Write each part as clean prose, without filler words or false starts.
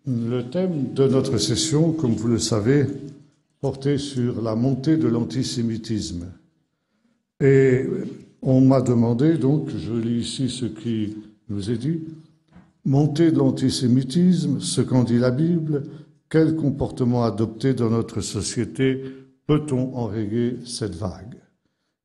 Le thème de notre session, comme vous le savez, portait sur la montée de l'antisémitisme. Et on m'a demandé, donc, je lis ici ce qui nous est dit, montée de l'antisémitisme, ce qu'en dit la Bible, quel comportement adopter dans notre société, peut-on enrayer cette vague?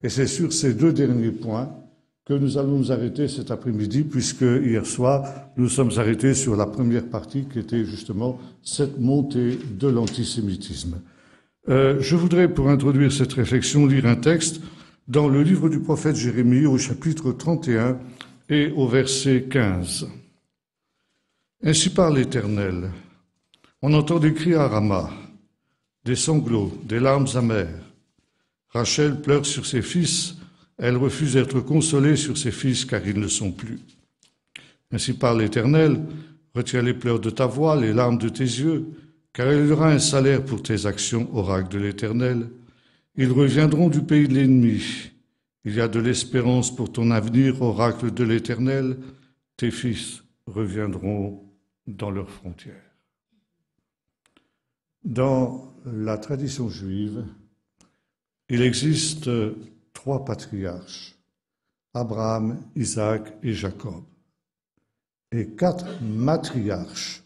Et c'est sur ces deux derniers points que nous allons nous arrêter cet après-midi, puisque hier soir, nous sommes arrêtés sur la première partie qui était justement cette montée de l'antisémitisme. Je voudrais, pour introduire cette réflexion, lire un texte dans le livre du prophète Jérémie au chapitre 31 et au verset 15. Ainsi parle l'Éternel. On entend des cris à Rama, des sanglots, des larmes amères. Rachel pleure sur ses fils, elle refuse d'être consolée sur ses fils car ils ne sont plus. Ainsi parle l'Éternel, retiens les pleurs de ta voix, les larmes de tes yeux, car il y aura un salaire pour tes actions, oracle de l'Éternel. Ils reviendront du pays de l'ennemi. Il y a de l'espérance pour ton avenir, oracle de l'Éternel. Tes fils reviendront dans leurs frontières. Dans la tradition juive, il existe trois patriarches, Abraham, Isaac et Jacob, et quatre matriarches,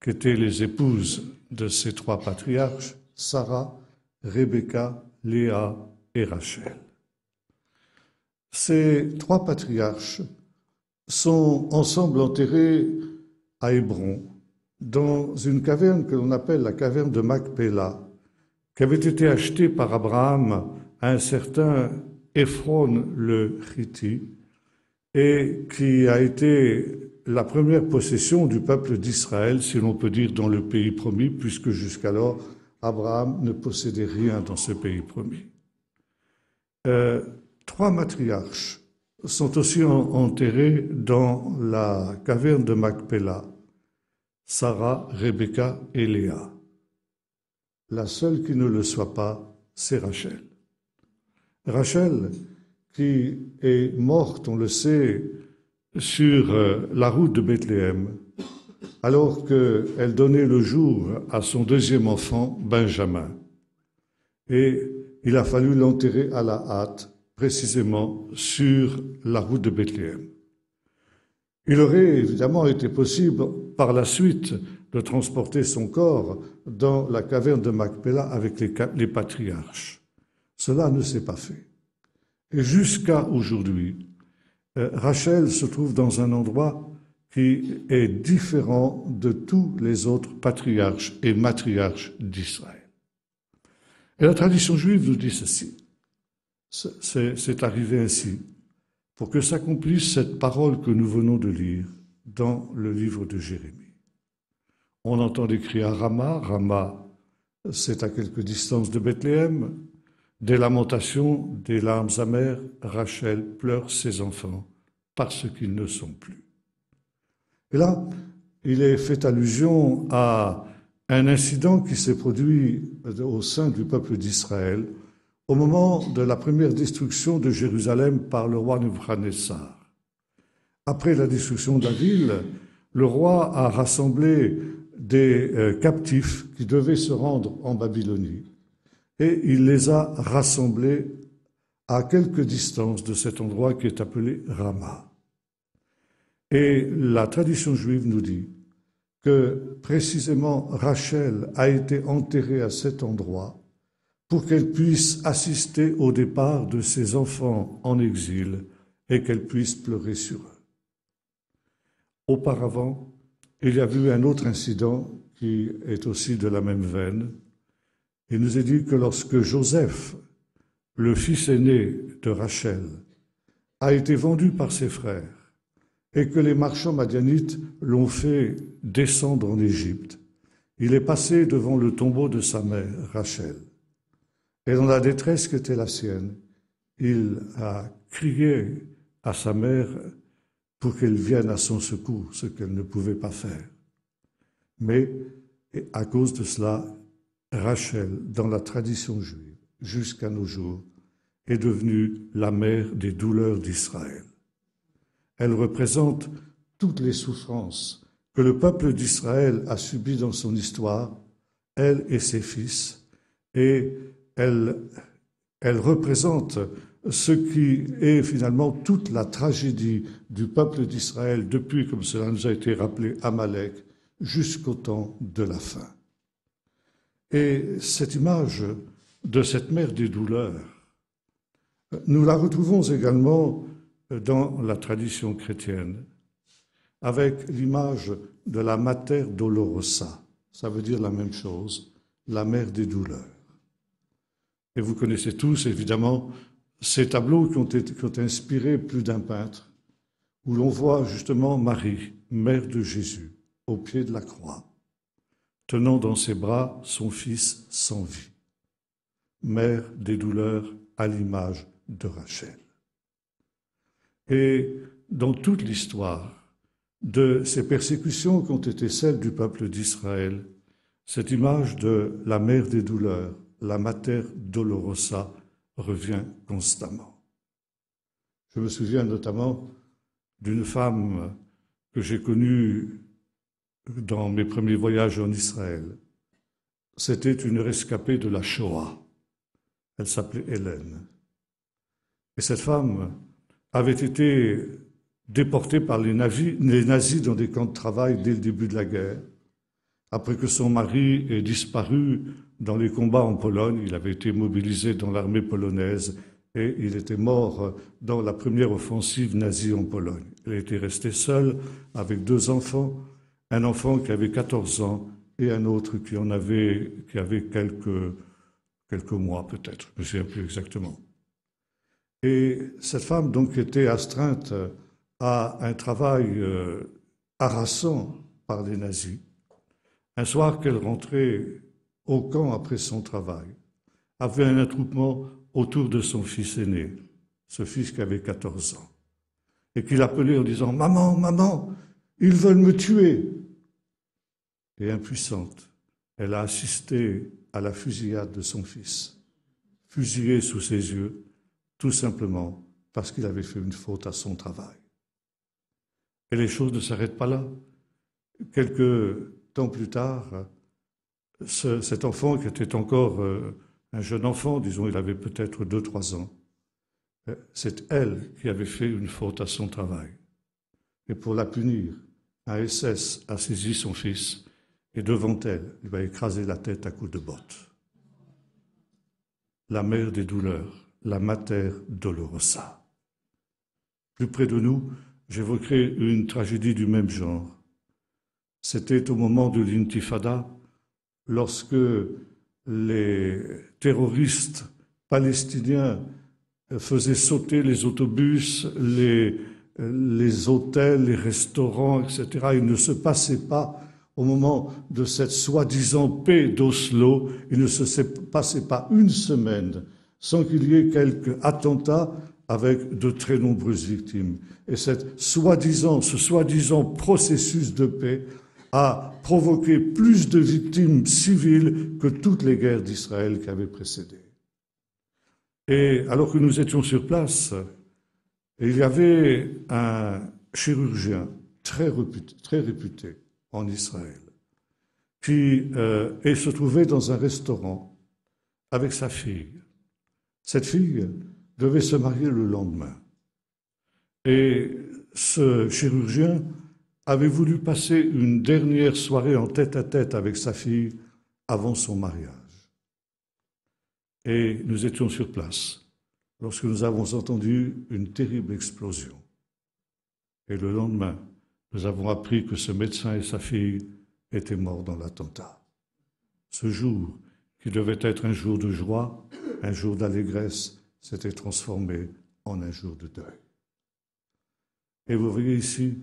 qui étaient les épouses de ces trois patriarches, Sarah, Rebecca, Léa et Rachel. Ces trois patriarches sont ensemble enterrés à Hébron, dans une caverne que l'on appelle la caverne de Macpéla, qui avait été achetée par Abraham à un certain Éphron le Hiti, et qui a été la première possession du peuple d'Israël, si l'on peut dire, dans le pays promis, puisque jusqu'alors, Abraham ne possédait rien dans ce pays promis. Trois matriarches sont aussi enterrés dans la caverne de Macpéla, Sarah, Rebecca et Léa. La seule qui ne le soit pas, c'est Rachel. Rachel, qui est morte, on le sait, sur la route de Bethléem, alors qu'elle donnait le jour à son deuxième enfant, Benjamin. Et il a fallu l'enterrer à la hâte, précisément sur la route de Bethléem. Il aurait évidemment été possible, par la suite, de transporter son corps dans la caverne de Macpéla avec les patriarches. Cela ne s'est pas fait. Et jusqu'à aujourd'hui, Rachel se trouve dans un endroit qui est différent de tous les autres patriarches et matriarches d'Israël. Et la tradition juive nous dit ceci. C'est arrivé ainsi, pour que s'accomplisse cette parole que nous venons de lire dans le livre de Jérémie. On entend des cris à Rama. Rama, c'est à quelque distance de Bethléem. Des lamentations, des larmes amères. Rachel pleure ses enfants parce qu'ils ne sont plus. Et là, il est fait allusion à un incident qui s'est produit au sein du peuple d'Israël au moment de la première destruction de Jérusalem par le roi Nebuchadnezzar. Après la destruction de la ville, le roi a rassemblé des captifs qui devaient se rendre en Babylonie et il les a rassemblés à quelque distance de cet endroit qui est appelé Rama. Et la tradition juive nous dit que précisément Rachel a été enterrée à cet endroit pour qu'elle puisse assister au départ de ses enfants en exil et qu'elle puisse pleurer sur eux. Auparavant, il y a eu un autre incident qui est aussi de la même veine. Il nous est dit que lorsque Joseph, le fils aîné de Rachel, a été vendu par ses frères et que les marchands madianites l'ont fait descendre en Égypte, il est passé devant le tombeau de sa mère, Rachel. Et dans la détresse qui était la sienne, il a crié à sa mère pour qu'elle vienne à son secours, ce qu'elle ne pouvait pas faire. Mais à cause de cela, Rachel, dans la tradition juive, jusqu'à nos jours, est devenue la mère des douleurs d'Israël. Elle représente toutes les souffrances que le peuple d'Israël a subi dans son histoire, elle et ses fils, et elle représente ce qui est finalement toute la tragédie du peuple d'Israël depuis, comme cela nous a été rappelé, Amalek, jusqu'au temps de la fin. Et cette image de cette mère des douleurs, nous la retrouvons également dans la tradition chrétienne, avec l'image de la Mater Dolorosa. Ça veut dire la même chose, la mère des douleurs. Et vous connaissez tous, évidemment, ces tableaux qui ont inspiré plus d'un peintre, où l'on voit justement Marie, mère de Jésus, au pied de la croix, tenant dans ses bras son fils sans vie, mère des douleurs à l'image de Rachel. Et dans toute l'histoire de ces persécutions qui ont été celles du peuple d'Israël, cette image de la mère des douleurs, la Mater Dolorosa, revient constamment. Je me souviens notamment d'une femme que j'ai connue dans mes premiers voyages en Israël. C'était une rescapée de la Shoah. Elle s'appelait Hélène. Et cette femme avait été déportée par les nazis dans des camps de travail dès le début de la guerre. Après que son mari ait disparu dans les combats en Pologne, il avait été mobilisé dans l'armée polonaise et il était mort dans la première offensive nazie en Pologne. Elle était restée seule avec 2 enfants, un enfant qui avait 14 ans et un autre qui avait quelques mois peut-être, je ne me souviens plus exactement. Et cette femme donc était astreinte à un travail harassant par les nazis. Un soir qu'elle rentrait au camp après son travail, avait un attroupement autour de son fils aîné, ce fils qui avait 14 ans, et qu'il appelait en disant « Maman, maman, ils veulent me tuer !» Et impuissante, elle a assisté à la fusillade de son fils, fusillé sous ses yeux, tout simplement parce qu'il avait fait une faute à son travail. Et les choses ne s'arrêtent pas là. Quelques temps plus tard, cet enfant qui était encore un jeune enfant, disons il avait peut-être 2-3 ans, c'est elle qui avait fait une faute à son travail. Et pour la punir, un SS a saisi son fils et devant elle, il va écraser la tête à coups de botte. La mère des douleurs, la Mater Dolorosa. Plus près de nous, j'évoquerai une tragédie du même genre. C'était au moment de l'Intifada, lorsque les terroristes palestiniens faisaient sauter les autobus, les hôtels, les restaurants, etc. Il ne se passait pas, au moment de cette soi-disant paix d'Oslo, il ne se passait pas une semaine sans qu'il y ait quelques attentats avec de très nombreuses victimes. Et ce soi-disant processus de paix a provoqué plus de victimes civiles que toutes les guerres d'Israël qui avaient précédé. Et alors que nous étions sur place, il y avait un chirurgien très réputé en Israël qui se trouvait dans un restaurant avec sa fille. Cette fille devait se marier le lendemain. Et ce chirurgien avait voulu passer une dernière soirée en tête-à-tête avec sa fille avant son mariage. Et nous étions sur place lorsque nous avons entendu une terrible explosion. Et le lendemain, nous avons appris que ce médecin et sa fille étaient morts dans l'attentat. Ce jour, qui devait être un jour de joie, un jour d'allégresse, s'était transformé en un jour de deuil. Et vous voyez ici,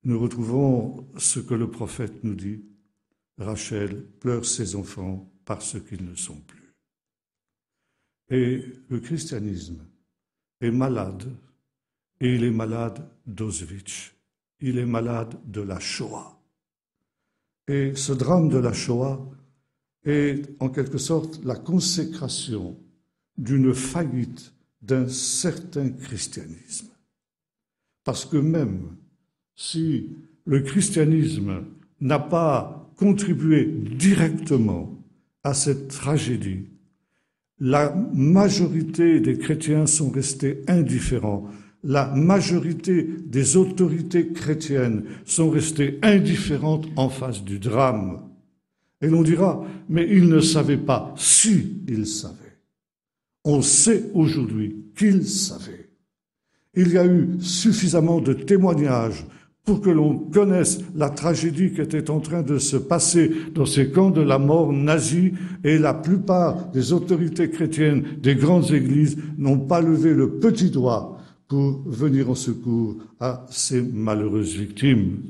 nous retrouvons ce que le prophète nous dit. Rachel pleure ses enfants parce qu'ils ne sont plus. Et le christianisme est malade, et il est malade d'Auschwitz. Il est malade de la Shoah. Et ce drame de la Shoah est en quelque sorte la consécration d'une faillite d'un certain christianisme. Parce que même si le christianisme n'a pas contribué directement à cette tragédie, la majorité des chrétiens sont restés indifférents. La majorité des autorités chrétiennes sont restées indifférentes en face du drame. Et l'on dira, mais ils ne savaient pas si ils savaient. On sait aujourd'hui qu'ils savaient. Il y a eu suffisamment de témoignages pour que l'on connaisse la tragédie qui était en train de se passer dans ces camps de la mort nazis, et la plupart des autorités chrétiennes des grandes églises n'ont pas levé le petit doigt pour venir en secours à ces malheureuses victimes.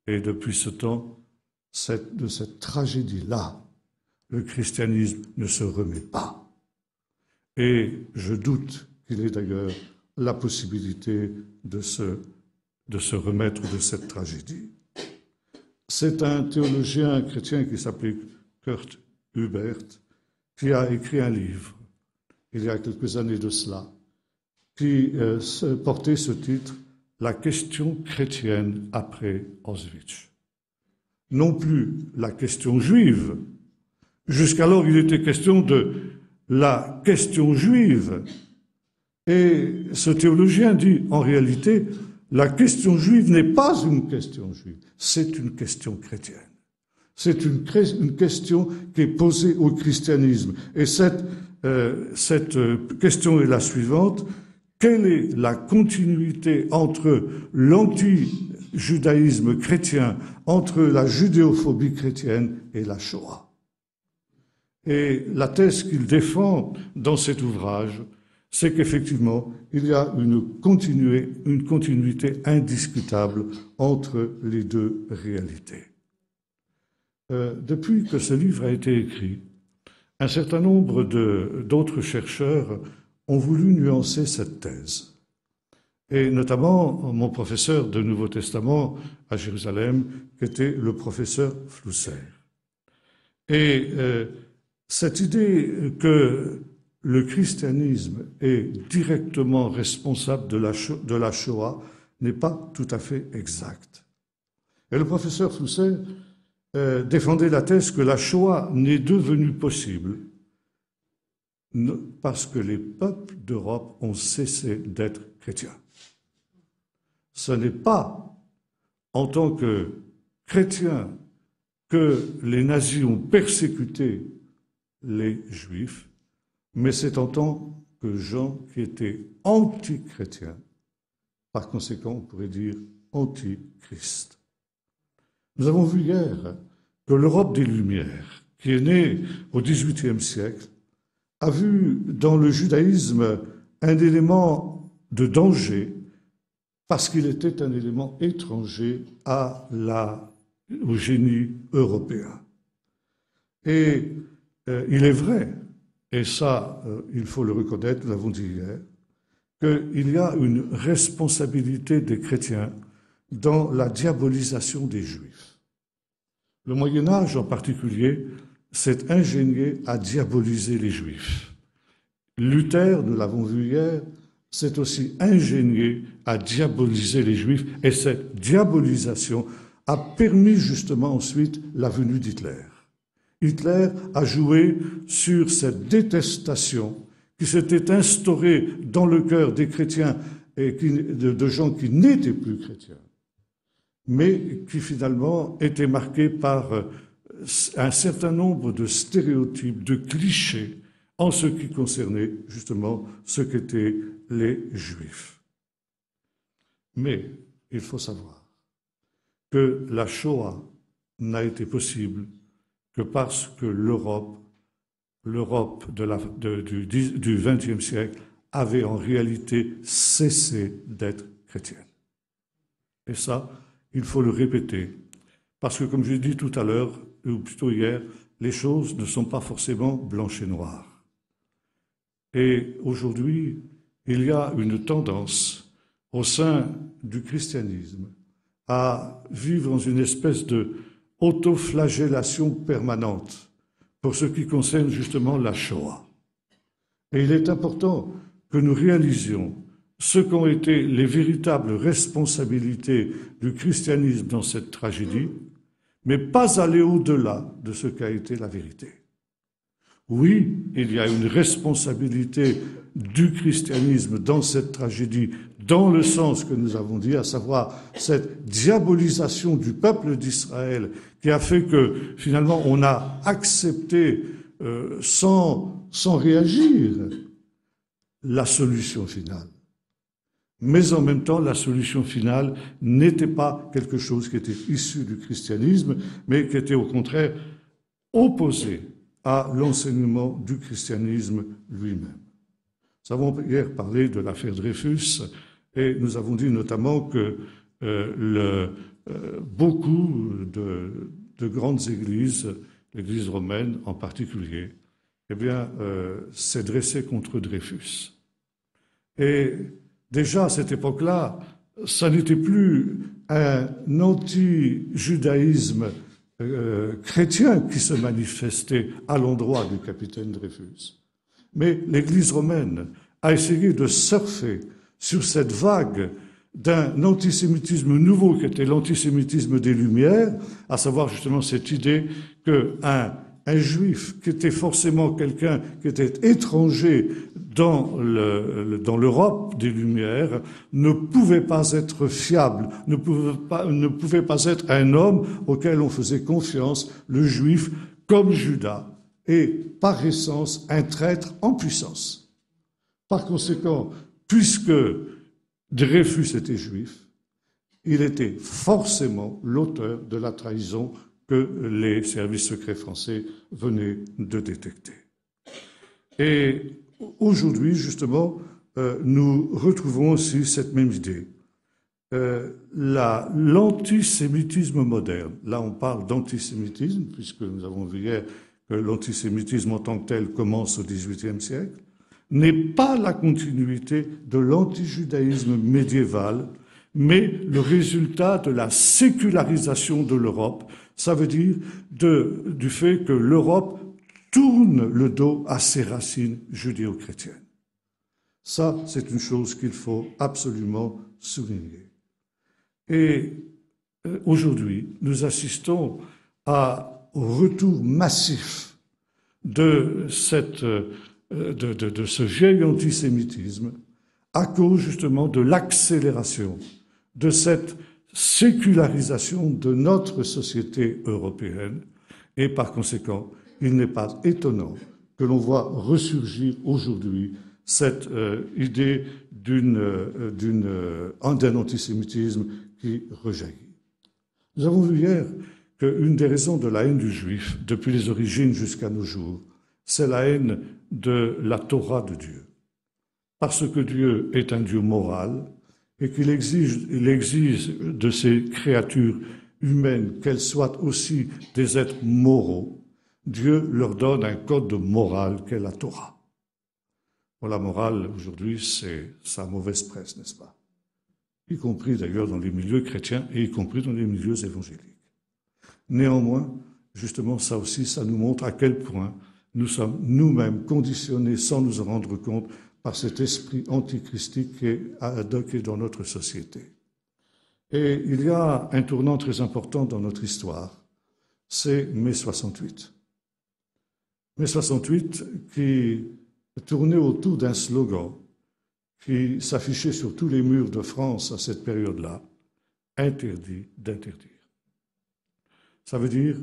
Et depuis ce temps, de cette tragédie-là, le christianisme ne se remet pas. Et je doute qu'il ait d'ailleurs la possibilité de se remettre de cette tragédie. C'est un théologien chrétien qui s'appelait Kurt Hubert qui a écrit un livre, il y a quelques années de cela, qui portait ce titre « La question chrétienne après Auschwitz ». Non plus la question juive. Jusqu'alors, il était question de la question juive. Et ce théologien dit, en réalité, la question juive n'est pas une question juive, c'est une question chrétienne. C'est une question qui est posée au christianisme. Et cette question est la suivante. Quelle est la continuité entre l'anti-judaïsme chrétien, entre la judéophobie chrétienne et la Shoah? Et la thèse qu'il défend dans cet ouvrage, c'est qu'effectivement, il y a une continuité indiscutable entre les deux réalités. Depuis que ce livre a été écrit, un certain nombre d'autres chercheurs ont voulu nuancer cette thèse. Et notamment mon professeur de Nouveau Testament à Jérusalem, qui était le professeur Flusser. Et cette idée que le christianisme est directement responsable de la Shoah n'est pas tout à fait exacte. Et le professeur Flusser défendait la thèse que la Shoah n'est devenue possible parce que les peuples d'Europe ont cessé d'être chrétiens. Ce n'est pas en tant que chrétiens que les nazis ont persécuté les juifs, mais c'est en tant que gens qui étaient anti-chrétiens, par conséquent on pourrait dire anti-Christ. Nous avons vu hier que l'Europe des Lumières, qui est née au XVIIIe siècle, a vu dans le judaïsme un élément de danger parce qu'il était un élément étranger au génie européen. Et il est vrai, et ça, il faut le reconnaître, nous l'avons dit hier, qu'il y a une responsabilité des chrétiens dans la diabolisation des Juifs. Le Moyen-Âge, en particulier, s'est ingénié à diaboliser les Juifs. Luther, nous l'avons vu hier, s'est aussi ingénié à diaboliser les Juifs, et cette diabolisation a permis justement ensuite la venue d'Hitler. Hitler a joué sur cette détestation qui s'était instaurée dans le cœur des chrétiens et de gens qui n'étaient plus chrétiens, mais qui finalement étaient marqués par un certain nombre de stéréotypes, de clichés en ce qui concernait justement ce qu'étaient les Juifs. Mais il faut savoir que la Shoah n'a été possible que parce que l'Europe du XXe siècle avait en réalité cessé d'être chrétienne. Et ça, il faut le répéter, parce que comme je l'ai dit tout à l'heure, ou plutôt hier, les choses ne sont pas forcément blanches et noires. Et aujourd'hui, il y a une tendance au sein du christianisme à vivre dans une espèce de autoflagellation permanente pour ce qui concerne justement la Shoah. Et il est important que nous réalisions ce qu'ont été les véritables responsabilités du christianisme dans cette tragédie, mais pas aller au-delà de ce qu'a été la vérité. Oui, il y a une responsabilité du christianisme dans cette tragédie, dans le sens que nous avons dit, à savoir cette diabolisation du peuple d'Israël qui a fait que finalement on a accepté sans réagir la solution finale. Mais en même temps, la solution finale n'était pas quelque chose qui était issu du christianisme, mais qui était au contraire opposé à l'enseignement du christianisme lui-même. Nous avons hier parlé de l'affaire Dreyfus et nous avons dit notamment que beaucoup de grandes églises, l'Église romaine en particulier, s'est dressée contre Dreyfus. Et déjà à cette époque-là, ça n'était plus un anti-judaïsme chrétien qui se manifestait à l'endroit du capitaine Dreyfus. Mais l'Église romaine a essayé de surfer sur cette vague d'un antisémitisme nouveau qui était l'antisémitisme des Lumières, à savoir justement cette idée qu'un juif qui était forcément quelqu'un qui était étranger dans l'Europe des Lumières ne pouvait pas être fiable, ne pouvait pas être un homme auquel on faisait confiance, le juif comme Judas, et par essence un traître en puissance. Par conséquent, puisque Dreyfus était juif, il était forcément l'auteur de la trahison que les services secrets français venaient de détecter. Et aujourd'hui, justement, nous retrouvons aussi cette même idée. L'antisémitisme moderne, là on parle d'antisémitisme, puisque nous avons vu hier que l'antisémitisme en tant que tel commence au XVIIIe siècle, n'est pas la continuité de l'antijudaïsme médiéval, mais le résultat de la sécularisation de l'Europe. Ça veut dire du fait que l'Europe tourne le dos à ses racines judéo-chrétiennes. Ça, c'est une chose qu'il faut absolument souligner. Et aujourd'hui, nous assistons au retour massif de ce vieil antisémitisme à cause justement de l'accélération de cette sécularisation de notre société européenne. Et par conséquent, il n'est pas étonnant que l'on voit ressurgir aujourd'hui cette idée d'un antisémitisme qui rejaillit. Nous avons vu hier qu'une des raisons de la haine du juif, depuis les origines jusqu'à nos jours, c'est la haine de la Torah de Dieu. Parce que Dieu est un Dieu moral et qu'il exige de ces créatures humaines qu'elles soient aussi des êtres moraux, Dieu leur donne un code moral qu'est la Torah. Bon, la morale, aujourd'hui, c'est sa mauvaise presse, n'est-ce pas? Y compris d'ailleurs dans les milieux chrétiens et y compris dans les milieux évangéliques. Néanmoins, justement, ça aussi, ça nous montre à quel point nous sommes nous-mêmes conditionnés sans nous en rendre compte par cet esprit antichristique qui est dans notre société. Et il y a un tournant très important dans notre histoire, c'est mai 68. Mai 68 qui tournait autour d'un slogan qui s'affichait sur tous les murs de France à cette période-là, « Interdit d'interdire ». Ça veut dire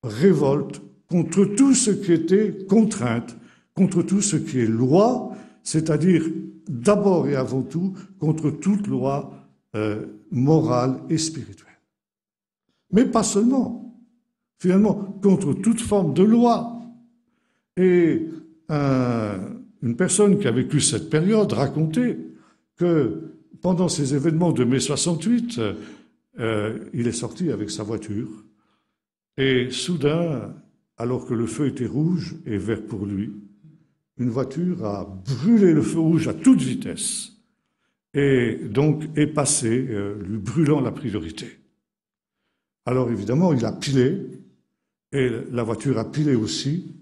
révolte contre tout ce qui était contrainte, contre tout ce qui est loi, c'est-à-dire d'abord et avant tout contre toute loi morale et spirituelle. Mais pas seulement, finalement, contre toute forme de loi. Et une personne qui a vécu cette période racontait que pendant ces événements de mai 68, il est sorti avec sa voiture et soudain, alors que le feu était rouge et vert pour lui, une voiture a brûlé le feu rouge à toute vitesse et donc est passée, lui brûlant la priorité. Alors évidemment, il a pilé et la voiture a pilé aussi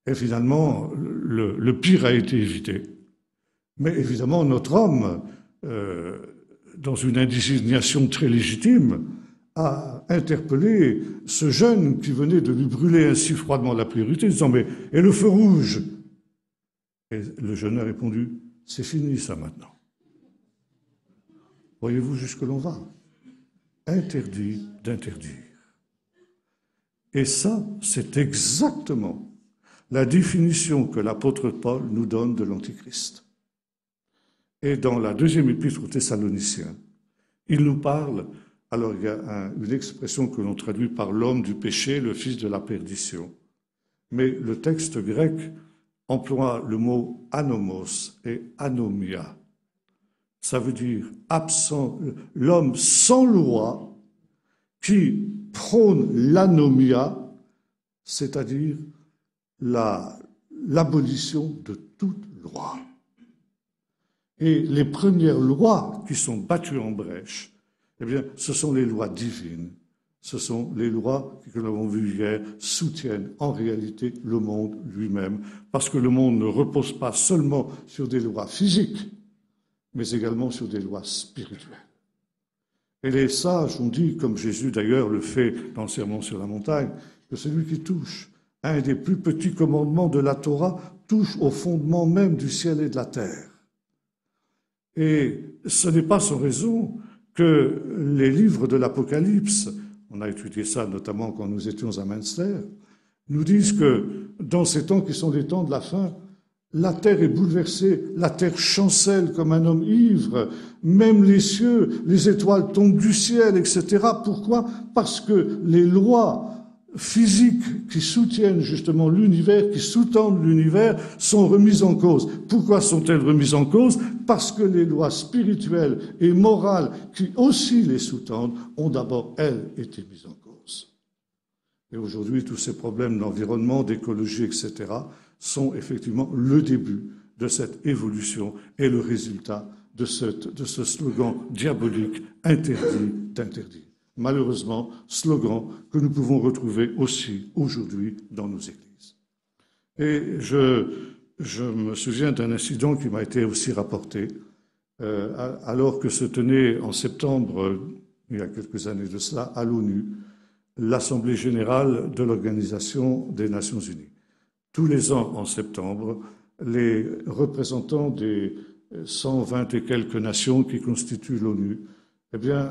et finalement, le pire a été évité. Mais évidemment, notre homme dans une indignation très légitime, a interpellé ce jeune qui venait de lui brûler ainsi froidement la priorité, disant « Mais et le feu rouge ?» Et le jeune a répondu « C'est fini ça maintenant. » Voyez-vous jusque l'on va. Interdit d'interdire. Et ça, c'est exactement la définition que l'apôtre Paul nous donne de l'Antichrist. Et dans la deuxième épître aux Thessaloniciens, il nous parle, alors il y a une expression que l'on traduit par l'homme du péché, le fils de la perdition. Mais le texte grec emploie le mot anomos et anomia. Ça veut dire absent, l'homme sans loi qui prône l'anomia, c'est-à-dire l'abolition de toute loi. Et les premières lois qui sont battues en brèche, eh bien, ce sont les lois divines. Ce sont les lois que nous avons vues hier soutiennent en réalité le monde lui-même, parce que le monde ne repose pas seulement sur des lois physiques, mais également sur des lois spirituelles. Et les sages ont dit, comme Jésus d'ailleurs le fait dans le Sermon sur la montagne, que celui qui touche un des plus petits commandements de la Torah touche au fondement même du ciel et de la terre. Et ce n'est pas sans raison que les livres de l'Apocalypse, on a étudié ça notamment quand nous étions à Münster, nous disent que dans ces temps qui sont les temps de la fin, la terre est bouleversée, la terre chancelle comme un homme ivre, même les cieux, les étoiles tombent du ciel, etc. Pourquoi ? Parce que les lois physiques qui soutiennent justement l'univers, qui sous-tendent l'univers, sont remises en cause. Pourquoi sont-elles remises en cause ? Parce que les lois spirituelles et morales qui aussi les sous-tendent ont d'abord, elles, été mises en cause. Et aujourd'hui, tous ces problèmes d'environnement, d'écologie, etc., sont effectivement le début de cette évolution et le résultat de ce slogan diabolique « interdit d'interdire ». Malheureusement, slogan que nous pouvons retrouver aussi aujourd'hui dans nos églises. Et je me souviens d'un incident qui m'a été aussi rapporté, alors que se tenait en septembre, il y a quelques années de cela, à l'ONU, l'Assemblée générale de l'Organisation des Nations Unies. Tous les ans, en septembre, les représentants des 120 et quelques nations qui constituent l'ONU, eh bien,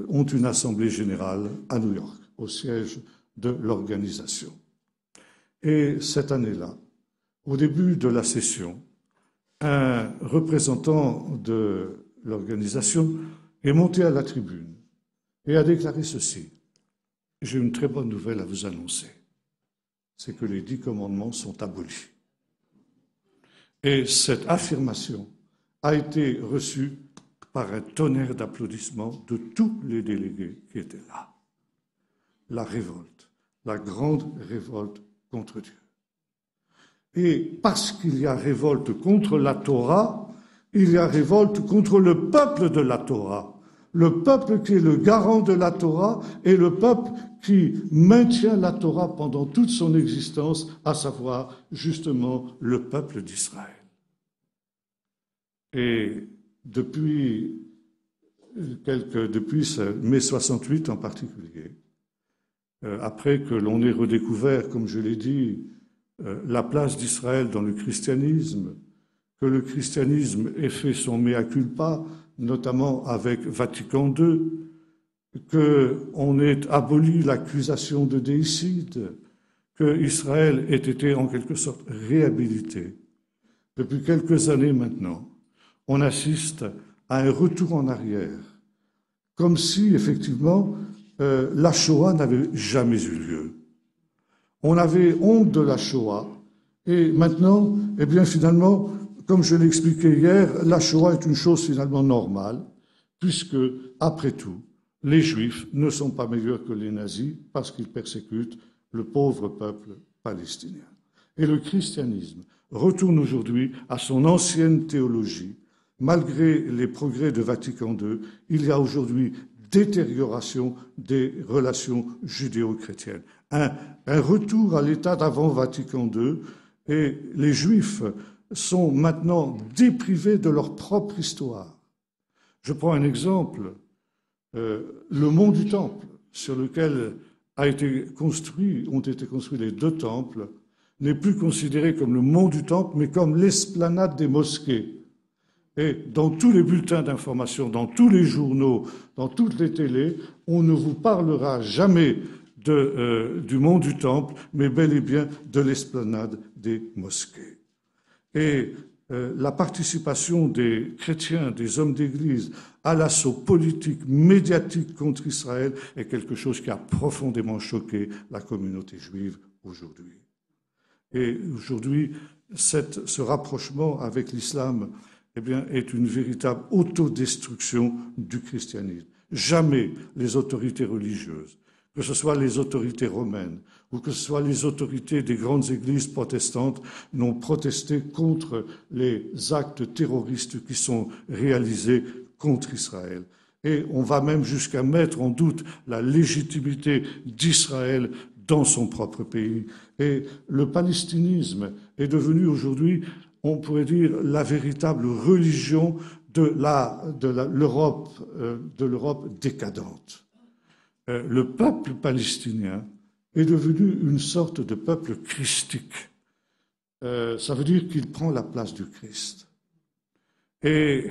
ont une assemblée générale à New York, au siège de l'organisation. Et cette année-là, au début de la session, un représentant de l'organisation est monté à la tribune et a déclaré ceci. J'ai une très bonne nouvelle à vous annoncer. C'est que les 10 commandements sont abolis. Et cette affirmation a été reçue par un tonnerre d'applaudissements de tous les délégués qui étaient là. La révolte, la grande révolte contre Dieu. Et parce qu'il y a révolte contre la Torah, il y a révolte contre le peuple de la Torah. Le peuple qui est le garant de la Torah et le peuple qui maintient la Torah pendant toute son existence, à savoir justement le peuple d'Israël. Et depuis mai 68 en particulier, après que l'on ait redécouvert, comme je l'ai dit, la place d'Israël dans le christianisme, que le christianisme ait fait son mea culpa, notamment avec Vatican II, qu'on ait aboli l'accusation de déicide, que Israël ait été en quelque sorte réhabilité. Depuis quelques années maintenant, on assiste à un retour en arrière, comme si, effectivement, la Shoah n'avait jamais eu lieu. On avait honte de la Shoah, et maintenant, eh bien, finalement, comme je l'ai expliqué hier, la Shoah est une chose finalement normale, puisque, après tout, les Juifs ne sont pas meilleurs que les nazis parce qu'ils persécutent le pauvre peuple palestinien. Et le christianisme retourne aujourd'hui à son ancienne théologie. Malgré les progrès de Vatican II, il y a aujourd'hui détérioration des relations judéo-chrétiennes. Un retour à l'état d'avant Vatican II, et les Juifs sont maintenant déprivés de leur propre histoire. Je prends un exemple, le mont du Temple, sur lequel ont été construits les deux temples, n'est plus considéré comme le mont du Temple, mais comme l'esplanade des mosquées. Et dans tous les bulletins d'information, dans tous les journaux, dans toutes les télés, on ne vous parlera jamais du mont du Temple, mais bel et bien de l'esplanade des mosquées. Et la participation des chrétiens, des hommes d'Église à l'assaut politique, médiatique contre Israël est quelque chose qui a profondément choqué la communauté juive aujourd'hui. Et aujourd'hui, ce rapprochement avec l'islam est une véritable autodestruction du christianisme. Jamais les autorités religieuses, que ce soit les autorités romaines ou que ce soit les autorités des grandes églises protestantes, n'ont protesté contre les actes terroristes qui sont réalisés contre Israël. Et on va même jusqu'à mettre en doute la légitimité d'Israël dans son propre pays. Et le palestinisme est devenu aujourd'hui, on pourrait dire, la véritable religion de l'Europe décadente. Le peuple palestinien est devenu une sorte de peuple christique. Ça veut dire qu'il prend la place du Christ. Et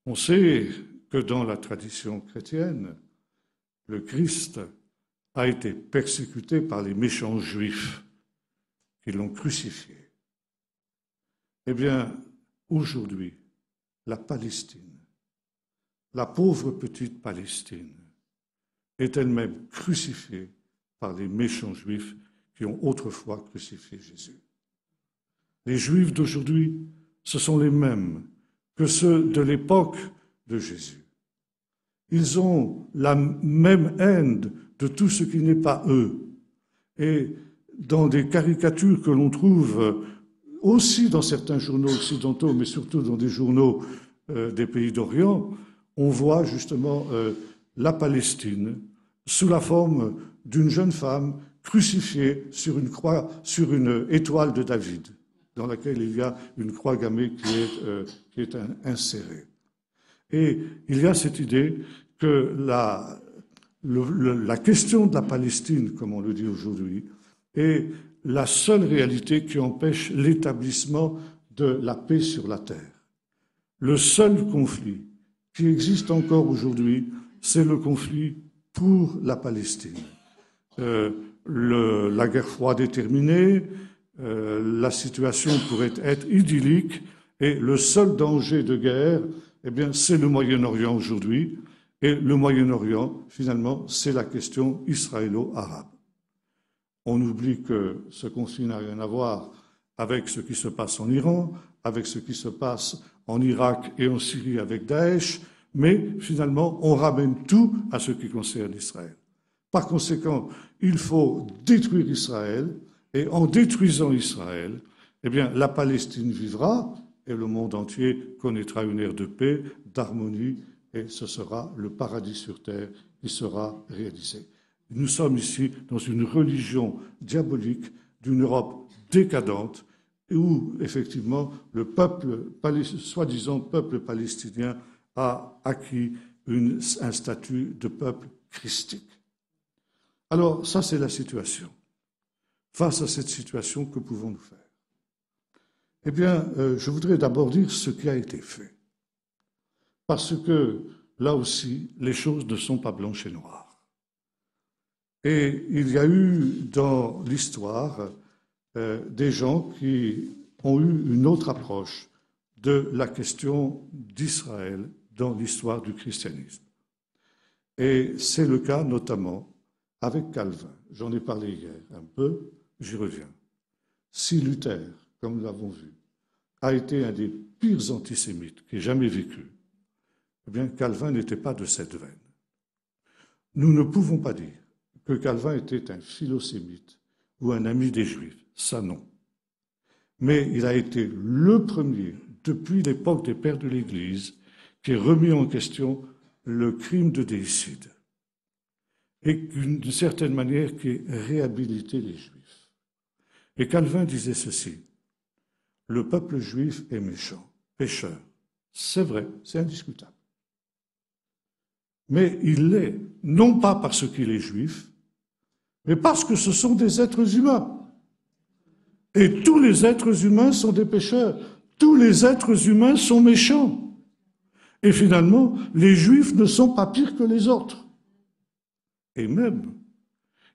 on sait que dans la tradition chrétienne, le Christ a été persécuté par les méchants juifs qui l'ont crucifié. Eh bien, aujourd'hui, la Palestine, la pauvre petite Palestine, est elle-même crucifiée par les méchants juifs qui ont autrefois crucifié Jésus. Les Juifs d'aujourd'hui, ce sont les mêmes que ceux de l'époque de Jésus. Ils ont la même haine de tout ce qui n'est pas eux. Et dans des caricatures que l'on trouve aussi dans certains journaux occidentaux, mais surtout dans des journaux des pays d'Orient, on voit justement la Palestine sous la forme d'une jeune femme crucifiée sur une croix, sur une étoile de David, dans laquelle il y a une croix gammée qui est insérée. Et il y a cette idée que la question de la Palestine, comme on le dit aujourd'hui, est la seule réalité qui empêche l'établissement de la paix sur la terre. Le seul conflit qui existe encore aujourd'hui, c'est le conflit pour la Palestine. La guerre froide est terminée, la situation pourrait être idyllique, et le seul danger de guerre, c'est le Moyen-Orient aujourd'hui. Et le Moyen-Orient, finalement, c'est la question israélo-arabe. On oublie que ce conflit n'a rien à voir avec ce qui se passe en Iran, avec ce qui se passe en Irak et en Syrie avec Daesh, mais finalement, on ramène tout à ce qui concerne Israël. Par conséquent, il faut détruire Israël, et en détruisant Israël, la Palestine vivra, et le monde entier connaîtra une ère de paix, d'harmonie, et ce sera le paradis sur terre qui sera réalisé. Nous sommes ici dans une religion diabolique d'une Europe décadente où, effectivement, le peuple, soi-disant peuple palestinien, a acquis un statut de peuple christique. Alors, ça, c'est la situation. Face à cette situation, que pouvons-nous faire? Je voudrais d'abord dire ce qui a été fait. Parce que, là aussi, les choses ne sont pas blanches et noires. Et il y a eu dans l'histoire des gens qui ont eu une autre approche de la question d'Israël dans l'histoire du christianisme. Et c'est le cas notamment avec Calvin. J'en ai parlé hier un peu, j'y reviens. Si Luther, comme nous l'avons vu, a été un des pires antisémites qui ait jamais vécu, Calvin n'était pas de cette veine. Nous ne pouvons pas dire que Calvin était un philosémite ou un ami des Juifs, ça non. Mais il a été le premier, depuis l'époque des pères de l'Église, qui a remis en question le crime de déicide et d'une certaine manière qui a réhabilité les Juifs. Et Calvin disait ceci: le peuple juif est méchant, pécheur. C'est vrai, c'est indiscutable. mais il l'est, non pas parce qu'il est juif, mais parce que ce sont des êtres humains. Et tous les êtres humains sont des pécheurs. Tous les êtres humains sont méchants. Et finalement, les juifs ne sont pas pires que les autres. Et même,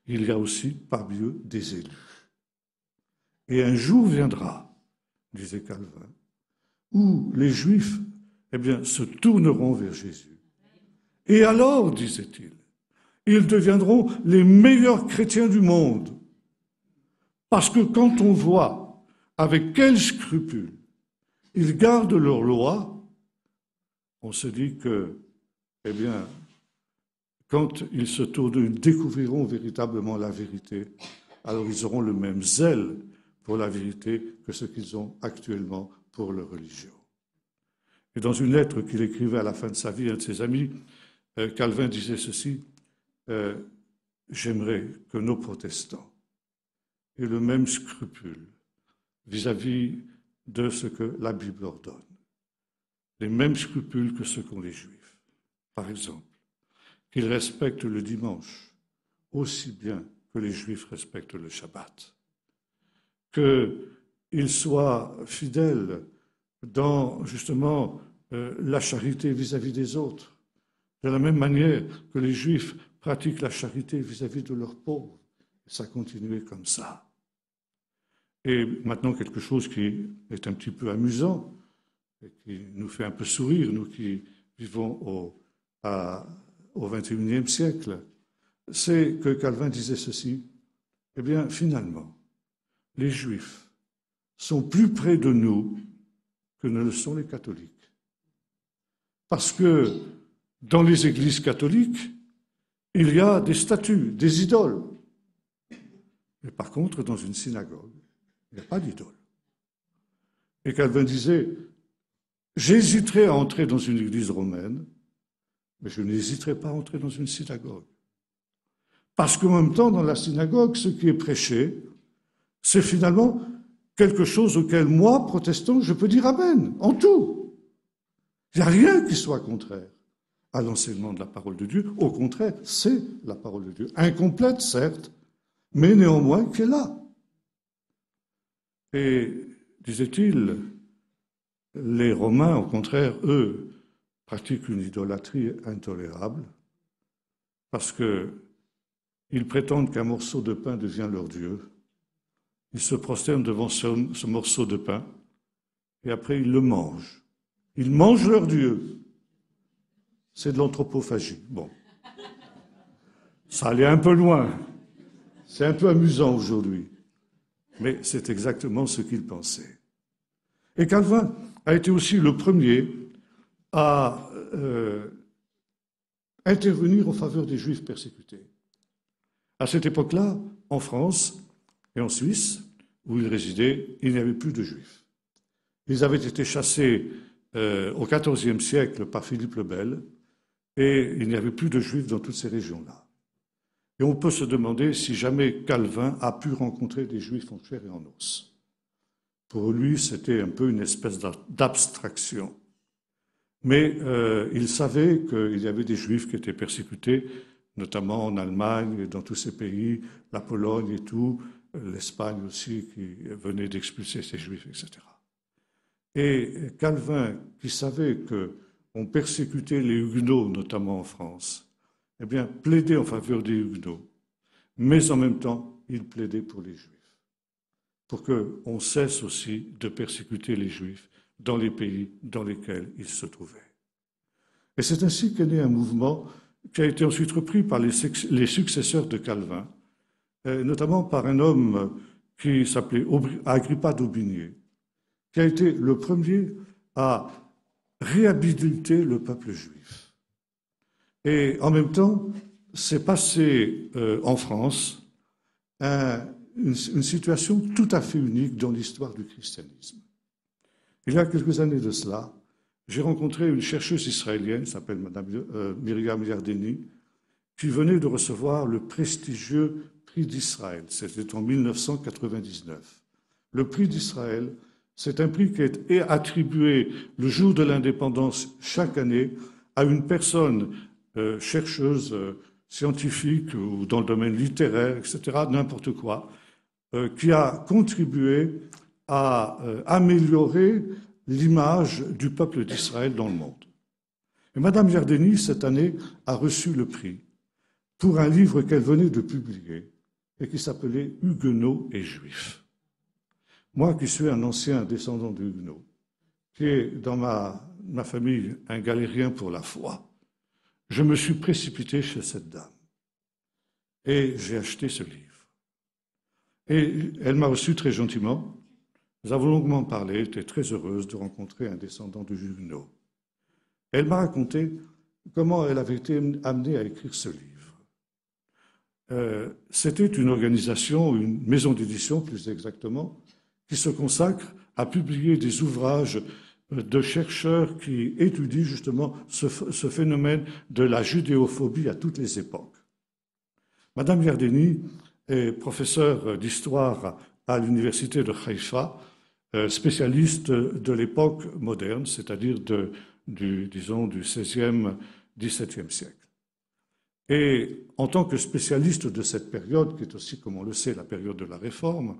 il y a aussi parmi eux des élus. Et un jour viendra, disait Calvin, où les juifs, se tourneront vers Jésus. Et alors, disait-il, ils deviendront les meilleurs chrétiens du monde. Parce que quand on voit avec quel scrupule ils gardent leur loi, on se dit que, quand ils se tournent, ils découvriront véritablement la vérité, alors ils auront le même zèle pour la vérité que ce qu'ils ont actuellement pour leur religion. Et dans une lettre qu'il écrivait à la fin de sa vie à un de ses amis, Calvin disait ceci, j'aimerais que nos protestants aient le même scrupule vis-à-vis de ce que la Bible ordonne, les mêmes scrupules que ceux qu'ont les Juifs. Par exemple, qu'ils respectent le dimanche aussi bien que les Juifs respectent le Shabbat, qu'ils soient fidèles dans justement la charité vis-à-vis des autres, de la même manière que les Juifs pratiquent la charité vis-à-vis de leurs pauvres. Ça continuait comme ça. Et maintenant, quelque chose qui est un petit peu amusant et qui nous fait un peu sourire, nous qui vivons au XXIe siècle, c'est que Calvin disait ceci, finalement, les Juifs sont plus près de nous que ne le sont les catholiques. Parce que dans les églises catholiques, il y a des statues, des idoles. Mais par contre, dans une synagogue, il n'y a pas d'idole. Et Calvin disait, j'hésiterais à entrer dans une église romaine, mais je n'hésiterai pas à entrer dans une synagogue. Parce qu'en même temps, dans la synagogue, ce qui est prêché, c'est finalement quelque chose auquel moi, protestant, je peux dire amen, en tout. Il n'y a rien qui soit contraire à l'enseignement de la parole de Dieu. Au contraire, c'est la parole de Dieu. Incomplète, certes, mais néanmoins qui est là. Et, disait-il, les Romains, au contraire, eux, pratiquent une idolâtrie intolérable parce qu'ils prétendent qu'un morceau de pain devient leur Dieu. Ils se prosternent devant ce morceau de pain et après ils le mangent. Ils mangent leur Dieu. C'est de l'anthropophagie. Bon. Ça allait un peu loin. C'est un peu amusant aujourd'hui. Mais c'est exactement ce qu'ils pensaient. Et Calvin a été aussi le premier à intervenir en faveur des Juifs persécutés. À cette époque-là, en France et en Suisse, où il résidait, il n'y avait plus de Juifs. Ils avaient été chassés au XIVe siècle par Philippe le Bel, et il n'y avait plus de Juifs dans toutes ces régions-là. Et on peut se demander si jamais Calvin a pu rencontrer des Juifs en chair et en os. Pour lui, c'était un peu une espèce d'abstraction. Mais il savait qu'il y avait des Juifs qui étaient persécutés, notamment en Allemagne et dans tous ces pays, la Pologne et tout, l'Espagne aussi, qui venait d'expulser ces Juifs, etc. Et Calvin, qui savait qu'on persécutait les Huguenots, notamment en France, plaidait en faveur des Huguenots, mais en même temps, il plaidait pour les Juifs, pour qu'on cesse aussi de persécuter les Juifs dans les pays dans lesquels ils se trouvaient. Et c'est ainsi qu'est né un mouvement qui a été ensuite repris par les successeurs de Calvin, notamment par un homme qui s'appelait Agrippa d'Aubigné, qui a été le premier à réhabiliter le peuple juif. Et en même temps, s'est passé en France une situation tout à fait unique dans l'histoire du christianisme. Il y a quelques années de cela, j'ai rencontré une chercheuse israélienne, qui s'appelle Madame Myriam Yardeni, qui venait de recevoir le prestigieux prix d'Israël. C'était en 1999. Le prix d'Israël, c'est un prix qui est attribué le jour de l'indépendance chaque année à une personne chercheuse scientifique ou dans le domaine littéraire, etc., n'importe quoi, qui a contribué à améliorer l'image du peuple d'Israël dans le monde. Et Madame Yardeni, cette année, a reçu le prix pour un livre qu'elle venait de publier et qui s'appelait Huguenots et Juifs. Moi, qui suis un ancien descendant de Huguenots, qui est dans ma famille un galérien pour la foi, je me suis précipité chez cette dame et j'ai acheté ce livre. Et elle m'a reçu très gentiment. Nous avons longuement parlé, elle était très heureuse de rencontrer un descendant de Huguenots. Elle m'a raconté comment elle avait été amenée à écrire ce livre. C'était une organisation, une maison d'édition plus exactement, qui se consacre à publier des ouvrages de chercheurs qui étudient justement ce phénomène de la judéophobie à toutes les époques. Madame Yardeni est professeure d'histoire à l'université de Haïfa, spécialiste de l'époque moderne, c'est-à-dire du XVIe, XVIIe siècle. Et en tant que spécialiste de cette période, qui est aussi, comme on le sait, la période de la Réforme,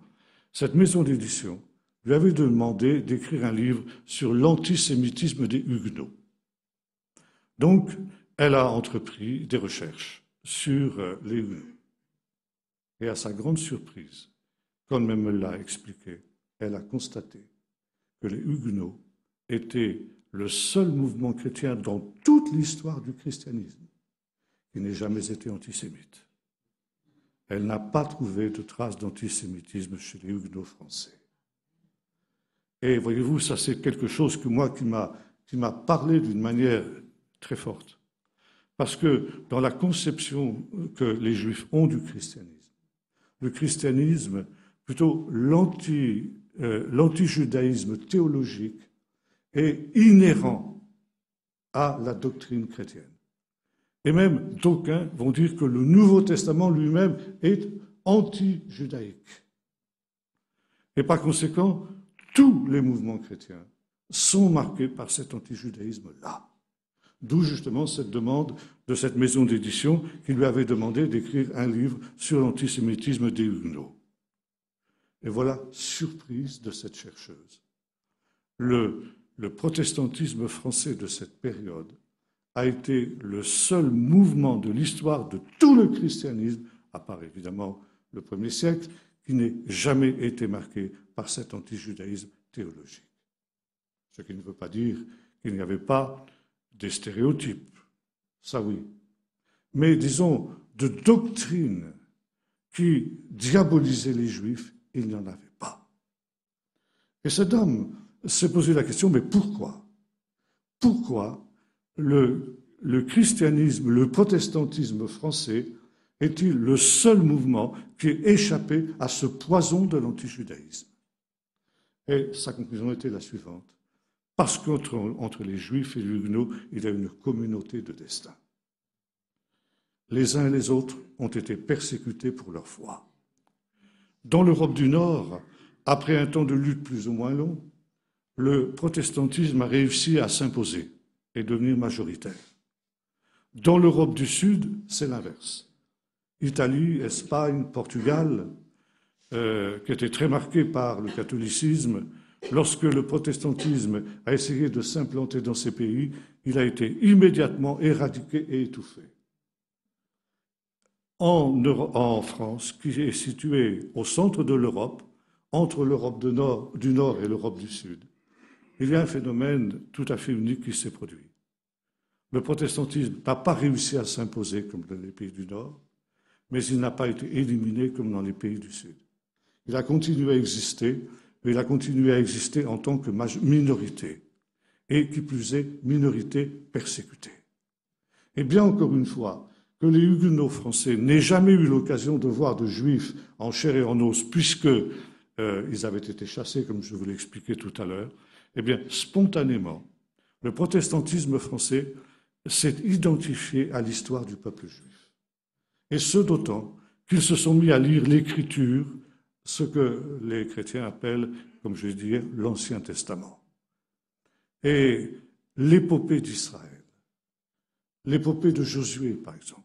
cette maison d'édition lui avait demandé d'écrire un livre sur l'antisémitisme des Huguenots. Donc, elle a entrepris des recherches sur les Huguenots. Et à sa grande surprise, comme elle me l'a expliqué, elle a constaté que les Huguenots étaient le seul mouvement chrétien dans toute l'histoire du christianisme qui n'ait jamais été antisémite. Elle n'a pas trouvé de traces d'antisémitisme chez les Huguenots français. Et voyez-vous, ça c'est quelque chose que moi qui m'a parlé d'une manière très forte. Parce que dans la conception que les Juifs ont du christianisme, le christianisme, plutôt l'antijudaïsme théologique, est inhérent à la doctrine chrétienne. Et même d'aucuns vont dire que le Nouveau Testament lui-même est anti-judaïque. Et par conséquent, tous les mouvements chrétiens sont marqués par cet anti-judaïsme-là. D'où justement cette demande de cette maison d'édition qui lui avait demandé d'écrire un livre sur l'antisémitisme des Huguenots. Et voilà, surprise de cette chercheuse. Le protestantisme français de cette période a été le seul mouvement de l'histoire de tout le christianisme, à part évidemment le 1er siècle, qui n'ait jamais été marqué par cet antijudaïsme théologique. Ce qui ne veut pas dire qu'il n'y avait pas des stéréotypes, ça oui. Mais disons, de doctrine qui diabolisait les Juifs, il n'y en avait pas. Et cette dame s'est posé la question, mais pourquoi? Pourquoi le christianisme, le protestantisme français est-il le seul mouvement qui ait échappé à ce poison de l'antijudaïsme? Et sa conclusion était la suivante. Parce qu'entre les Juifs et les Huguenots, il y a une communauté de destin. Les uns et les autres ont été persécutés pour leur foi. Dans l'Europe du Nord, après un temps de lutte plus ou moins long, le protestantisme a réussi à s'imposer et devenir majoritaire. Dans l'Europe du Sud, c'est l'inverse. Italie, Espagne, Portugal, qui étaient très marqués par le catholicisme, lorsque le protestantisme a essayé de s'implanter dans ces pays, il a été immédiatement éradiqué et étouffé. En France, qui est située au centre de l'Europe, entre l'Europe du Nord et l'Europe du Sud, il y a un phénomène tout à fait unique qui s'est produit. Le protestantisme n'a pas réussi à s'imposer comme dans les pays du Nord, mais il n'a pas été éliminé comme dans les pays du Sud. Il a continué à exister, mais il a continué à exister en tant que minorité, et qui plus est, minorité persécutée. Et bien encore une fois, que les Huguenots français n'aient jamais eu l'occasion de voir de Juifs en chair et en os, puisque ils avaient été chassés, comme je vous l'ai expliqué tout à l'heure, eh bien, spontanément, le protestantisme français s'est identifié à l'histoire du peuple juif. Et ce d'autant qu'ils se sont mis à lire l'Écriture, ce que les chrétiens appellent, comme je dis, l'Ancien Testament. Et l'épopée d'Israël l'épopée de Josué, par exemple,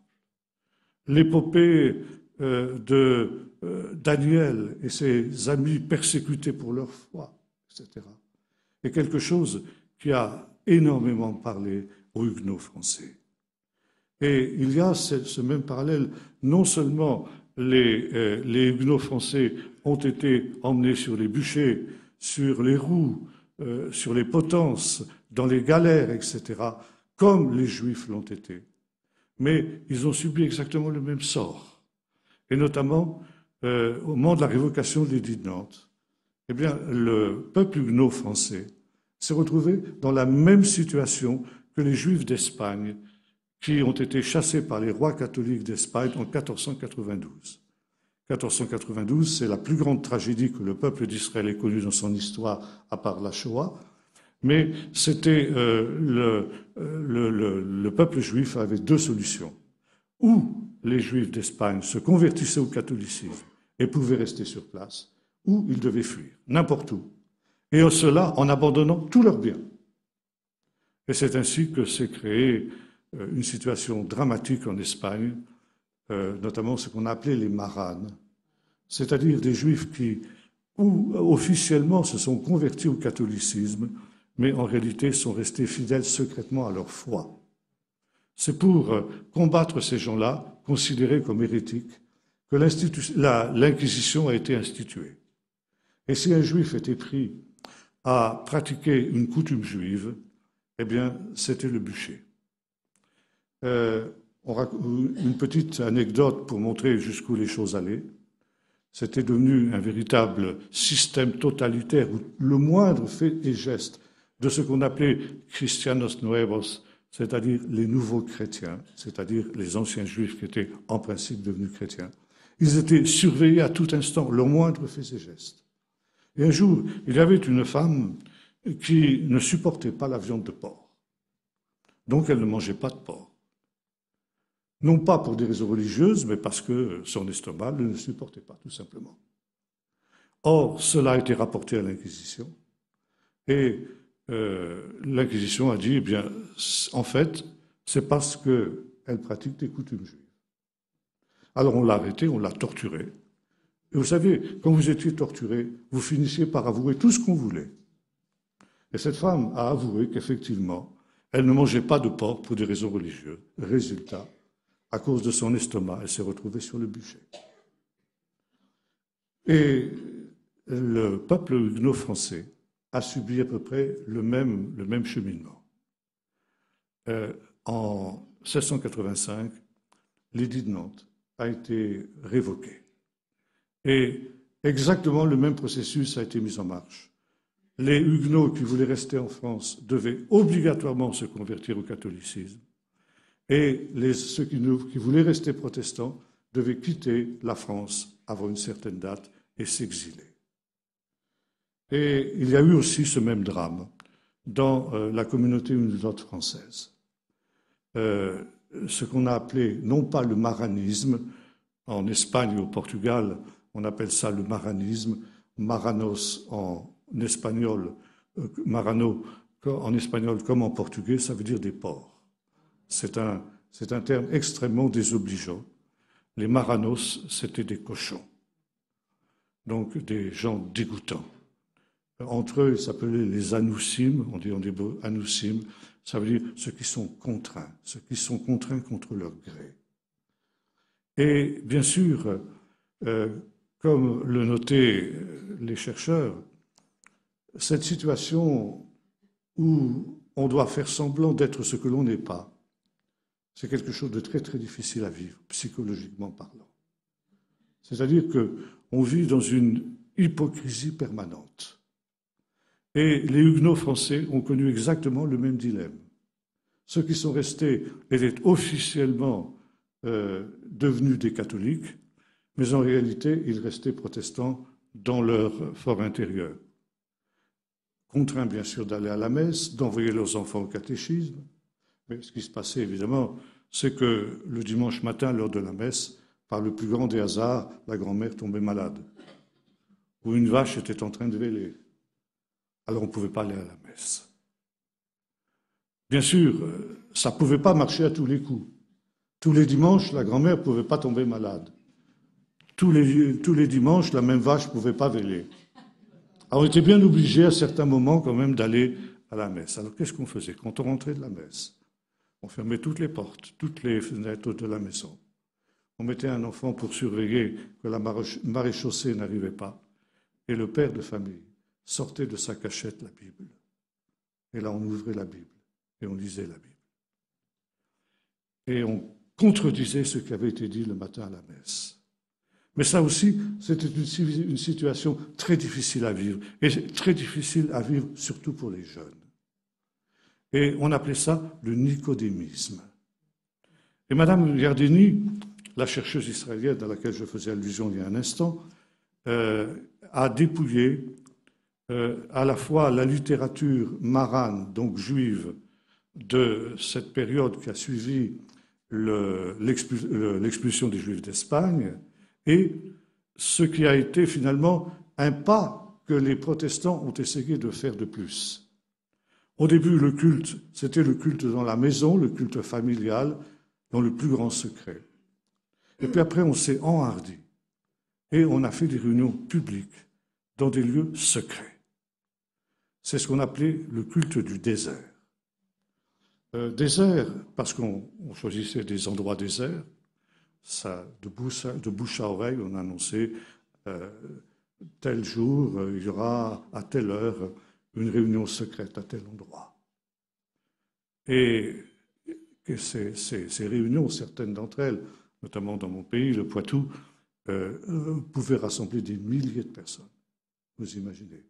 l'épopée de Daniel et ses amis persécutés pour leur foi, etc., est quelque chose qui a énormément parlé aux Huguenots français. Et il y a ce même parallèle, non seulement les Huguenots français ont été emmenés sur les bûchers, sur les roues, sur les potences, dans les galères, etc., comme les Juifs l'ont été, mais ils ont subi exactement le même sort. Et notamment, au moment de la révocation de l'édit de Nantes, eh bien, le peuple huguenot français s'est retrouvé dans la même situation que les Juifs d'Espagne qui ont été chassés par les rois catholiques d'Espagne en 1492. 1492, c'est la plus grande tragédie que le peuple d'Israël ait connue dans son histoire, à part la Shoah, mais c'était le peuple juif avait deux solutions. Ou les Juifs d'Espagne se convertissaient au catholicisme et pouvaient rester sur place, ou ils devaient fuir, n'importe où. Et cela en abandonnant tous leurs biens. Et c'est ainsi que s'est créée une situation dramatique en Espagne, notamment ce qu'on appelait les maranes, c'est-à-dire des Juifs qui, officiellement, se sont convertis au catholicisme, mais en réalité sont restés fidèles secrètement à leur foi. C'est pour combattre ces gens-là, considérés comme hérétiques, que l'Inquisition a été instituée. Et si un Juif était pris à pratiquer une coutume juive, eh bien, c'était le bûcher. Une petite anecdote pour montrer jusqu'où les choses allaient. C'était devenu un véritable système totalitaire où le moindre fait et geste de ce qu'on appelait Cristianos Nuevos, c'est-à-dire les nouveaux chrétiens, c'est-à-dire les anciens juifs qui étaient en principe devenus chrétiens. Ils étaient surveillés à tout instant, leurs moindres faits et gestes. Et un jour, il y avait une femme qui ne supportait pas la viande de porc. Donc elle ne mangeait pas de porc. Non pas pour des raisons religieuses, mais parce que son estomac ne le supportait pas, tout simplement. Or, cela a été rapporté à l'Inquisition, et l'Inquisition a dit, eh bien, en fait, c'est parce qu'elle pratique des coutumes juives. Alors on l'a arrêtée, on l'a torturée. Et vous savez, quand vous étiez torturé, vous finissiez par avouer tout ce qu'on voulait. Et cette femme a avoué qu'effectivement, elle ne mangeait pas de porc pour des raisons religieuses. Résultat, à cause de son estomac, elle s'est retrouvée sur le bûcher. Et le peuple huguenot français a subi à peu près le même cheminement. En 1685, l'édit de Nantes a été révoqué. Et exactement le même processus a été mis en marche. Les Huguenots qui voulaient rester en France devaient obligatoirement se convertir au catholicisme. Et ceux qui voulaient rester protestants devaient quitter la France avant une certaine date et s'exiler. Et il y a eu aussi ce même drame dans la communauté huguenote française. Ce qu'on a appelé, non pas le maranisme, en Espagne et au Portugal, on appelle ça le maranisme, maranos en espagnol, marano en espagnol comme en portugais, ça veut dire des porcs. C'est un terme extrêmement désobligeant. Les maranos, c'était des cochons, donc des gens dégoûtants. Entre eux, ils s'appelaient les anoussim, on dit en hébreu anoussim, ça veut dire ceux qui sont contraints contre leur gré. Et bien sûr, comme le notaient les chercheurs, cette situation où on doit faire semblant d'être ce que l'on n'est pas, c'est quelque chose de très très difficile à vivre, psychologiquement parlant. C'est-à-dire qu'on vit dans une hypocrisie permanente. Et les Huguenots français ont connu exactement le même dilemme. Ceux qui sont restés étaient officiellement devenus des catholiques, mais en réalité, ils restaient protestants dans leur fort intérieur. Contraints, bien sûr, d'aller à la messe, d'envoyer leurs enfants au catéchisme. Mais ce qui se passait, évidemment, c'est que le dimanche matin, lors de la messe, par le plus grand des hasards, la grand-mère tombait malade. Ou une vache était en train de véler. Alors on ne pouvait pas aller à la messe. Bien sûr, ça ne pouvait pas marcher à tous les coups. Tous les dimanches, la grand-mère ne pouvait pas tomber malade. Tous les dimanches, la même vache ne pouvait pas véler. Alors, on était bien obligés à certains moments quand même d'aller à la messe. Alors, qu'est-ce qu'on faisait? Quand on rentrait de la messe, on fermait toutes les portes, toutes les fenêtres de la maison. On mettait un enfant pour surveiller que la maréchaussée n'arrivait pas. Et le père de famille sortait de sa cachette la Bible. Et là, on ouvrait la Bible et on lisait la Bible. Et on contredisait ce qui avait été dit le matin à la messe. Mais ça aussi, c'était une situation très difficile à vivre, et très difficile à vivre surtout pour les jeunes. Et on appelait ça le nicodémisme. Et Madame Yardeni, la chercheuse israélienne à laquelle je faisais allusion il y a un instant, a dépouillé à la fois la littérature marane, donc juive, de cette période qui a suivi l'expulsion des Juifs d'Espagne, et ce qui a été finalement un pas que les protestants ont essayé de faire de plus. Au début, le culte, c'était le culte dans la maison, le culte familial, dans le plus grand secret. Et puis après, on s'est enhardi et on a fait des réunions publiques dans des lieux secrets. C'est ce qu'on appelait le culte du désert. Désert, parce qu'on choisissait des endroits déserts, ça, de bouche à oreille, on annonçait tel jour, il y aura à telle heure une réunion secrète à tel endroit. Et que ces réunions, certaines d'entre elles, notamment dans mon pays, le Poitou, pouvaient rassembler des milliers de personnes. Vous imaginez.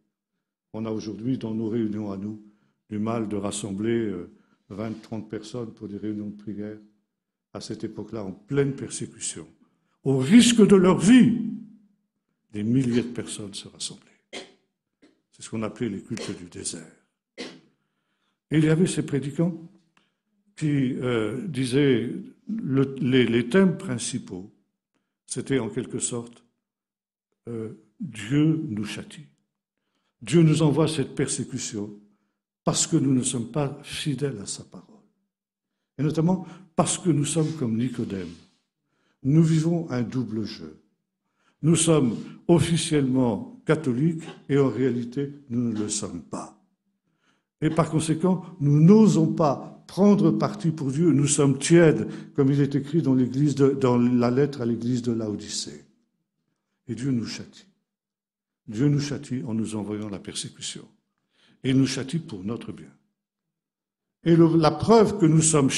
On a aujourd'hui, dans nos réunions à nous, du mal de rassembler 20-30 personnes pour des réunions de prière. À cette époque-là, en pleine persécution, au risque de leur vie, des milliers de personnes se rassemblaient. C'est ce qu'on appelait les cultes du désert. Et il y avait ces prédicants qui disaient les thèmes principaux, c'était en quelque sorte Dieu nous châtie. Dieu nous envoie cette persécution parce que nous ne sommes pas fidèles à sa parole. Et notamment parce que nous sommes comme Nicodème. Nous vivons un double jeu. Nous sommes officiellement catholiques et en réalité, nous ne le sommes pas. Et par conséquent, nous n'osons pas prendre parti pour Dieu. Nous sommes tièdes, comme il est écrit dans la lettre à l'église de Laodicée. Et Dieu nous châtie. Dieu nous châtie en nous envoyant la persécution. Et il nous châtie pour notre bien. Et la preuve que nous sommes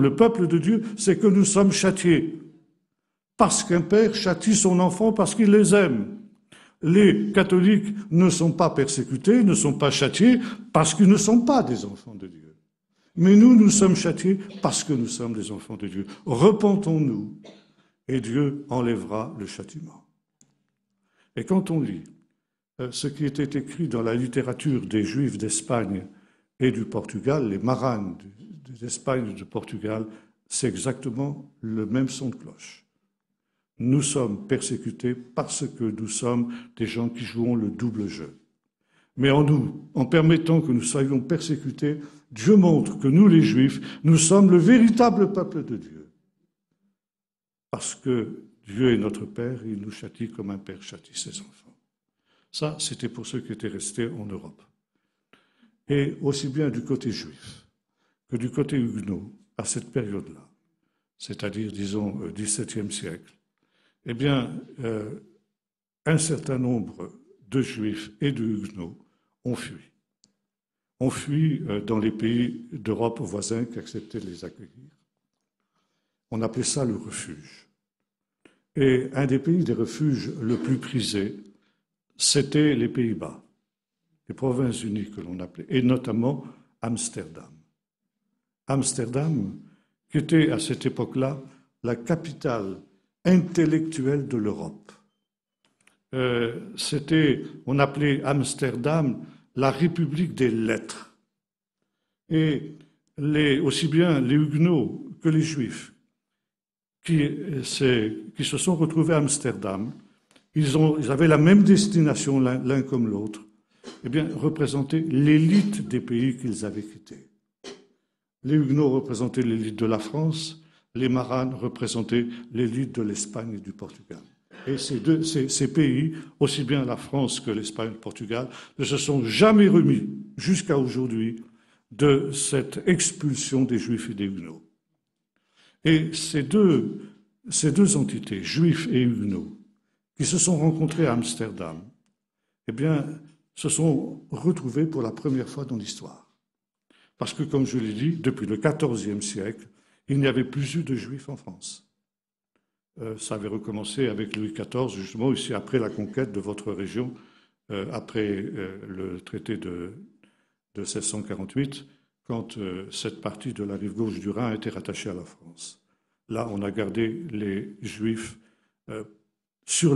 le peuple de Dieu, c'est que nous sommes châtiés. Parce qu'un père châtie son enfant parce qu'il les aime. Les catholiques ne sont pas persécutés, ne sont pas châtiés parce qu'ils ne sont pas des enfants de Dieu. Mais nous sommes châtiés parce que nous sommes des enfants de Dieu. Repentons-nous et Dieu enlèvera le châtiment. Et quand on lit ce qui était écrit dans la littérature des Juifs d'Espagne et du Portugal, les maranes d'Espagne et du Portugal, c'est exactement le même son de cloche. Nous sommes persécutés parce que nous sommes des gens qui jouons le double jeu. Mais en permettant que nous soyons persécutés, Dieu montre que nous, les Juifs, nous sommes le véritable peuple de Dieu. Parce que Dieu est notre Père, il nous châtie comme un père châtie ses enfants. Ça, c'était pour ceux qui étaient restés en Europe. Et aussi bien du côté juif que du côté huguenot, à cette période-là, c'est-à-dire, disons, au XVIIe siècle, eh bien, un certain nombre de juifs et de huguenots ont fui. Ont fui dans les pays d'Europe voisins qui acceptaient de les accueillir. On appelait ça le refuge. Et un des pays des refuges le plus prisé, c'était les Pays-Bas, les Provinces-Unies que l'on appelait, et notamment Amsterdam. Amsterdam, qui était à cette époque-là la capitale intellectuelle de l'Europe. On appelait Amsterdam la République des lettres. Et aussi bien les Huguenots que les Juifs qui se sont retrouvés à Amsterdam, ils avaient la même destination l'un comme l'autre, eh bien, représentaient l'élite des pays qu'ils avaient quittés. Les Huguenots représentaient l'élite de la France, les Maranes représentaient l'élite de l'Espagne et du Portugal. Et ces pays, aussi bien la France que l'Espagne et le Portugal, ne se sont jamais remis, jusqu'à aujourd'hui, de cette expulsion des Juifs et des Huguenots. Et ces deux entités, Juifs et Huguenots, qui se sont rencontrés à Amsterdam, eh bien, se sont retrouvés pour la première fois dans l'histoire. Parce que, comme je l'ai dit, depuis le XIVe siècle, il n'y avait plus eu de Juifs en France. Ça avait recommencé avec Louis XIV, justement, ici, après la conquête de votre région, après le traité de 1648, quand cette partie de la rive gauche du Rhin a été rattachée à la France. Là, on a gardé les Juifs sur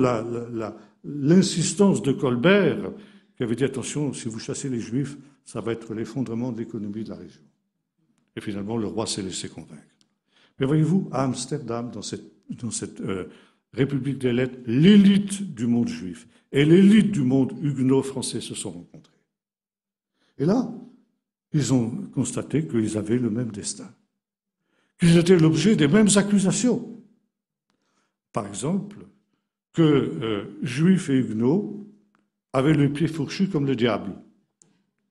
l'insistance de Colbert, qui avait dit, attention, si vous chassez les Juifs, ça va être l'effondrement de l'économie de la région. Et finalement, le roi s'est laissé convaincre. Mais voyez-vous, à Amsterdam, dans cette République des lettres, l'élite du monde juif et l'élite du monde huguenot français se sont rencontrés. Et là, ils ont constaté qu'ils avaient le même destin, qu'ils étaient l'objet des mêmes accusations. Par exemple, que juifs et huguenots avaient les pieds fourchus comme le diable,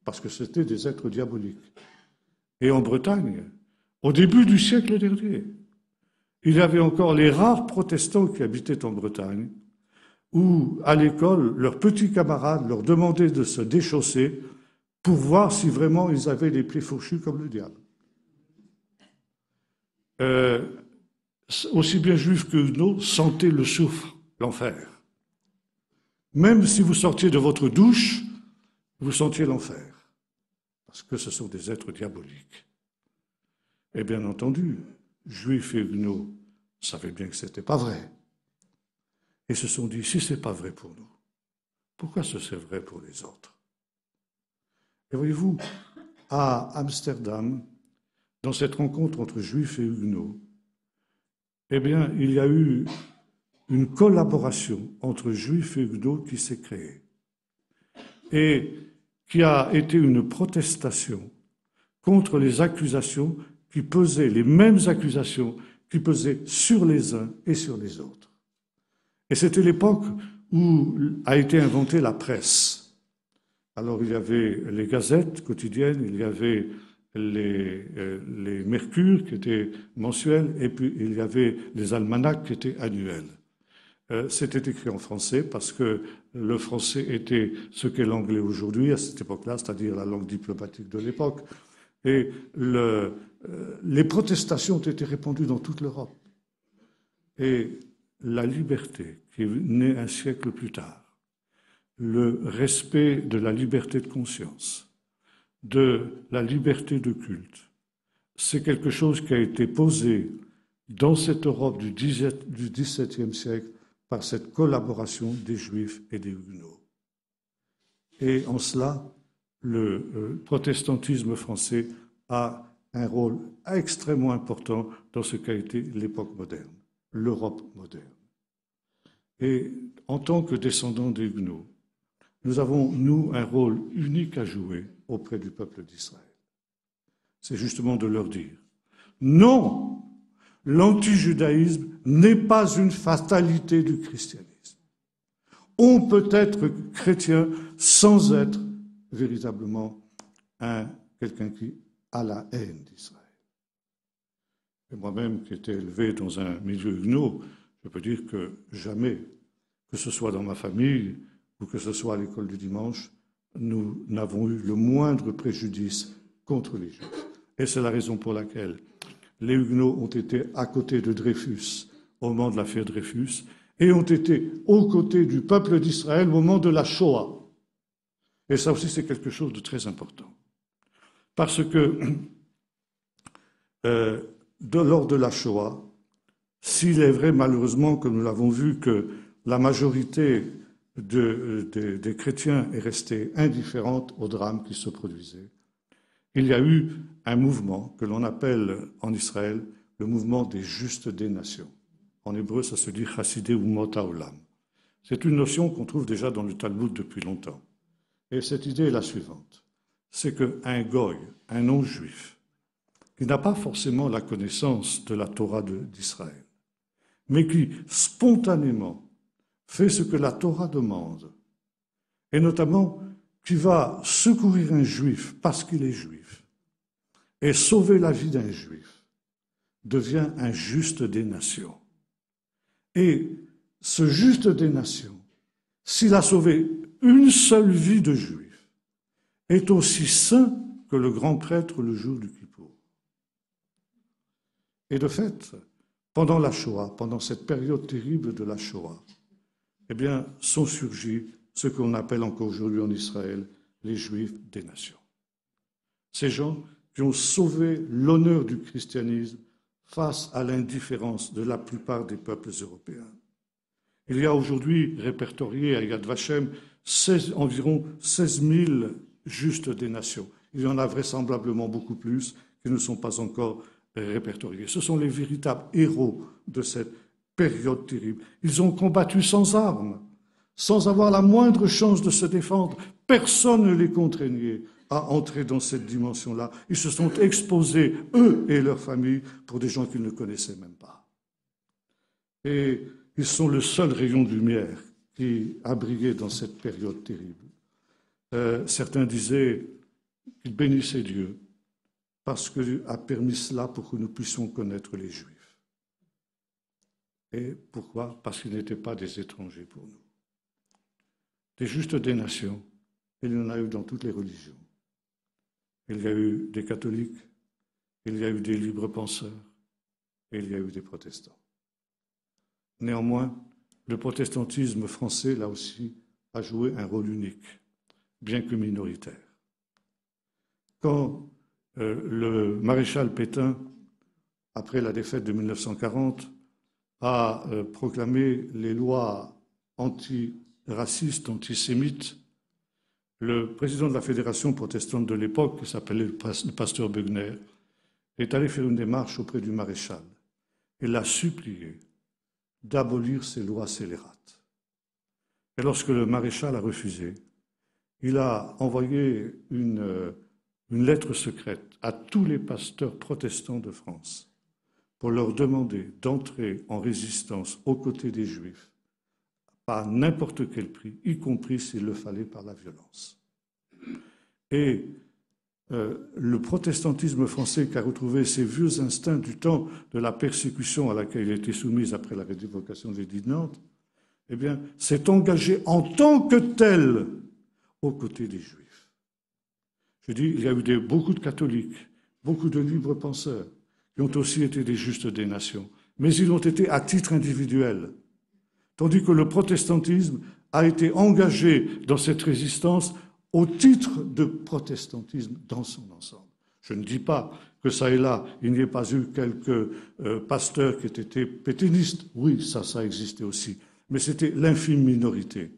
parce que c'était des êtres diaboliques. Et en Bretagne, au début du siècle dernier, il y avait encore les rares protestants qui habitaient en Bretagne, où, à l'école, leurs petits camarades leur demandaient de se déchausser pour voir si vraiment ils avaient les pieds fourchus comme le diable. Aussi bien juifs que huguenots sentaient le soufre, l'enfer. Même si vous sortiez de votre douche, vous sentiez l'enfer, parce que ce sont des êtres diaboliques. Et bien entendu, juifs et huguenots savaient bien que ce n'était pas vrai. Et se sont dit, si ce n'est pas vrai pour nous, pourquoi ce serait vrai pour les autres? Et voyez-vous, à Amsterdam, dans cette rencontre entre juifs et huguenots, eh bien, il y a eu une collaboration entre juifs et huguenots qui s'est créée et qui a été une protestation contre les accusations qui pesaient, les mêmes accusations qui pesaient sur les uns et sur les autres. Et c'était l'époque où a été inventée la presse. Alors il y avait les gazettes quotidiennes, il y avait les mercures qui étaient mensuels, et puis il y avait les almanachs qui étaient annuels. C'était écrit en français parce que le français était ce qu'est l'anglais aujourd'hui à cette époque-là, c'est-à-dire la langue diplomatique de l'époque. Et les protestations ont été répandues dans toute l'Europe. Et la liberté, qui est née un siècle plus tard, le respect de la liberté de conscience, de la liberté de culte, c'est quelque chose qui a été posé dans cette Europe du XVIIe siècle par cette collaboration des Juifs et des Huguenots. Et en cela, le protestantisme français a un rôle extrêmement important dans ce qu'a été l'époque moderne, l'Europe moderne. Et en tant que descendants des Huguenots, nous avons, nous, un rôle unique à jouer auprès du peuple d'Israël. C'est justement de leur dire, non, l'antijudaïsme n'est pas une fatalité du christianisme. On peut être chrétien sans être véritablement quelqu'un qui a la haine d'Israël. Et moi-même, qui étais élevé dans un milieu huguenot, je peux dire que jamais, que ce soit dans ma famille ou que ce soit à l'école du dimanche, nous n'avons eu le moindre préjudice contre les Juifs. Et c'est la raison pour laquelle les Huguenots ont été à côté de Dreyfus au moment de l'affaire Dreyfus et ont été aux côtés du peuple d'Israël au moment de la Shoah. Et ça aussi, c'est quelque chose de très important. Parce que lors de la Shoah, s'il est vrai malheureusement que nous l'avons vu que la majorité des chrétiens est restée indifférente au drame qui se produisait, il y a eu un mouvement que l'on appelle en Israël le mouvement des justes des nations. En hébreu, ça se dit Chassidei Umot Haolam. C'est une notion qu'on trouve déjà dans le Talmud depuis longtemps. Et cette idée est la suivante. C'est qu'un goy, un non-juif, qui n'a pas forcément la connaissance de la Torah d'Israël, mais qui spontanément fait ce que la Torah demande, et notamment qui va secourir un juif parce qu'il est juif et sauver la vie d'un juif, devient un juste des nations. Et ce juste des nations, s'il a sauvé une seule vie de juif, est aussi saint que le grand prêtre le jour du Kippour. Et de fait, pendant la Shoah, pendant cette période terrible de la Shoah, eh bien, sont surgis ce qu'on appelle encore aujourd'hui en Israël les Juifs des nations. Ces gens qui ont sauvé l'honneur du christianisme face à l'indifférence de la plupart des peuples européens. Il y a aujourd'hui répertorié à Yad Vashem environ 16 000 justes des nations. Il y en a vraisemblablement beaucoup plus qui ne sont pas encore répertoriés. Ce sont les véritables héros de cette période terrible. Ils ont combattu sans armes, sans avoir la moindre chance de se défendre. Personne ne les contraignait à entrer dans cette dimension-là. Ils se sont exposés, eux et leurs familles, pour des gens qu'ils ne connaissaient même pas. Et ils sont le seul rayon de lumière qui a brillé dans cette période terrible. Certains disaient qu'ils bénissaient Dieu parce qu'il a permis cela pour que nous puissions connaître les Juifs. Et pourquoi? Parce qu'ils n'étaient pas des étrangers pour nous. Des justes des nations, il y en a eu dans toutes les religions. Il y a eu des catholiques, il y a eu des libres penseurs, et il y a eu des protestants. Néanmoins, le protestantisme français, là aussi, a joué un rôle unique, bien que minoritaire. Quand le maréchal Pétain, après la défaite de 1940, a proclamé les lois antiracistes, antisémites, le président de la fédération protestante de l'époque, qui s'appelait le pasteur Bugner, est allé faire une démarche auprès du maréchal et l'a supplié d'abolir ces lois scélérates. Et lorsque le maréchal a refusé, il a envoyé une lettre secrète à tous les pasteurs protestants de France pour leur demander d'entrer en résistance aux côtés des Juifs, à n'importe quel prix, y compris s'il le fallait par la violence. Et le protestantisme français, qui a retrouvé ses vieux instincts du temps de la persécution à laquelle il a été soumis après la révocation de l'édit de Nantes, eh bien, s'est engagé en tant que tel aux côtés des Juifs. Je dis, il y a eu beaucoup de catholiques, beaucoup de libres penseurs, qui ont aussi été des justes des nations, mais ils ont été à titre individuel, tandis que le protestantisme a été engagé dans cette résistance au titre de protestantisme dans son ensemble. Je ne dis pas que ça et là, il n'y ait pas eu quelques pasteurs qui aient été pétainistes. Oui, ça existait aussi. Mais c'était l'infime minorité.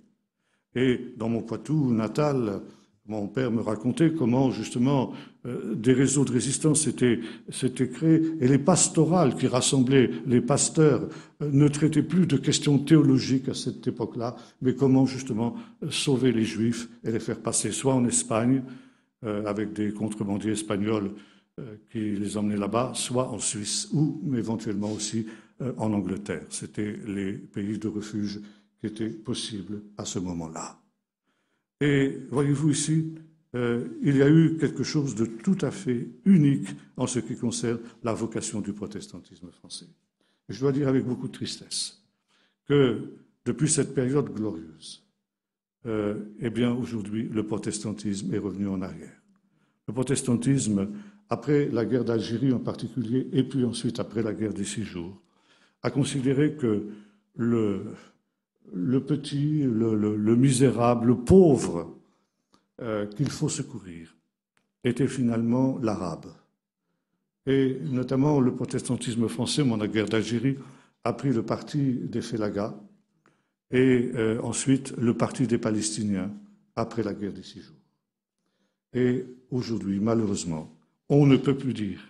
Et dans mon Poitou natal, mon père me racontait comment, justement, des réseaux de résistance s'étaient créés et les pastorales qui rassemblaient les pasteurs ne traitaient plus de questions théologiques à cette époque-là, mais comment, justement, sauver les Juifs et les faire passer soit en Espagne, avec des contrebandiers espagnols qui les emmenaient là-bas, soit en Suisse ou éventuellement aussi en Angleterre. C'était les pays de refuge qui étaient possibles à ce moment-là. Et voyez-vous ici, il y a eu quelque chose de tout à fait unique en ce qui concerne la vocation du protestantisme français. Et je dois dire avec beaucoup de tristesse que depuis cette période glorieuse, eh bien aujourd'hui, le protestantisme est revenu en arrière. Le protestantisme, après la guerre d'Algérie en particulier, et puis ensuite après la guerre des 6 jours, a considéré que le petit, le misérable, le pauvre qu'il faut secourir était finalement l'arabe. Et notamment le protestantisme français, pendant la guerre d'Algérie, a pris le parti des Félagas et ensuite le parti des Palestiniens après la guerre des 6 jours. Et aujourd'hui, malheureusement, on ne peut plus dire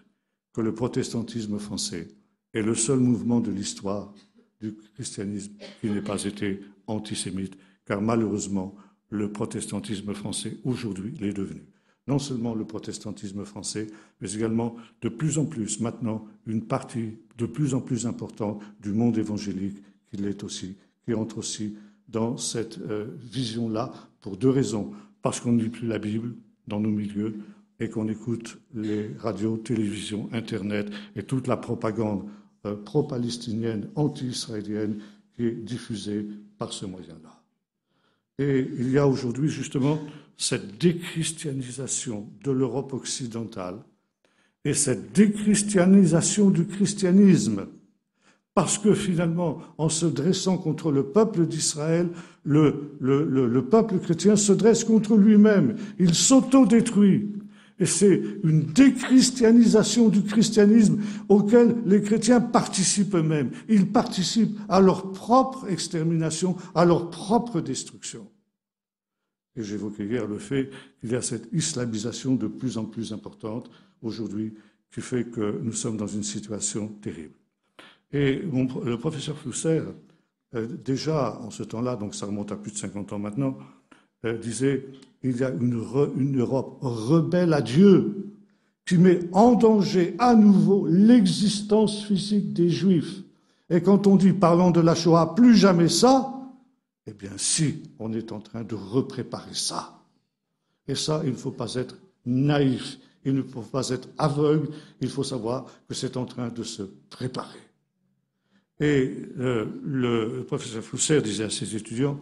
que le protestantisme français est le seul mouvement de l'histoire du christianisme qui n'ait pas été antisémite, car malheureusement, le protestantisme français aujourd'hui l'est devenu. non seulement le protestantisme français, mais également de plus en plus maintenant une partie de plus en plus importante du monde évangélique qui entre aussi dans cette vision-là pour deux raisons. Parce qu'on ne lit plus la Bible dans nos milieux et qu'on écoute les radios, télévisions, Internet et toute la propagande pro-palestinienne, anti-israélienne qui est diffusée par ce moyen-là. Et il y a aujourd'hui justement cette déchristianisation de l'Europe occidentale et cette déchristianisation du christianisme. Parce que finalement, en se dressant contre le peuple d'Israël, le peuple chrétien se dresse contre lui-même. Il s'autodétruit. Et c'est une déchristianisation du christianisme auquel les chrétiens participent eux-mêmes. Ils participent à leur propre extermination, à leur propre destruction. Et j'évoquais hier le fait qu'il y a cette islamisation de plus en plus importante aujourd'hui qui fait que nous sommes dans une situation terrible. Et le professeur Flusser, déjà en ce temps-là, donc ça remonte à plus de 50 ans maintenant, disait il y a une Europe rebelle à Dieu qui met en danger à nouveau l'existence physique des Juifs. Et quand on dit, parlant de la Shoah, plus jamais ça, eh bien si, on est en train de repréparer ça. Et ça, il ne faut pas être naïf, il ne faut pas être aveugle, il faut savoir que c'est en train de se préparer. Et le professeur Flusser disait à ses étudiants,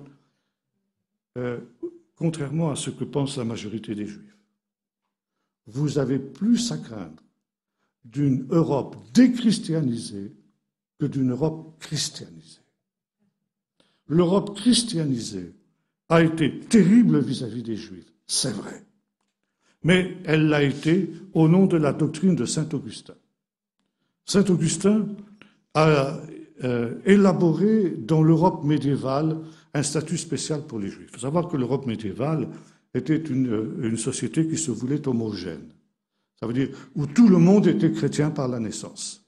contrairement à ce que pense la majorité des Juifs, vous avez plus à craindre d'une Europe déchristianisée que d'une Europe christianisée. L'Europe christianisée a été terrible vis-à-vis des Juifs, c'est vrai. Mais elle l'a été au nom de la doctrine de saint Augustin. Saint Augustin a élaboré dans l'Europe médiévale un statut spécial pour les Juifs. Il faut savoir que l'Europe médiévale était une société qui se voulait homogène. Ça veut dire où tout le monde était chrétien par la naissance.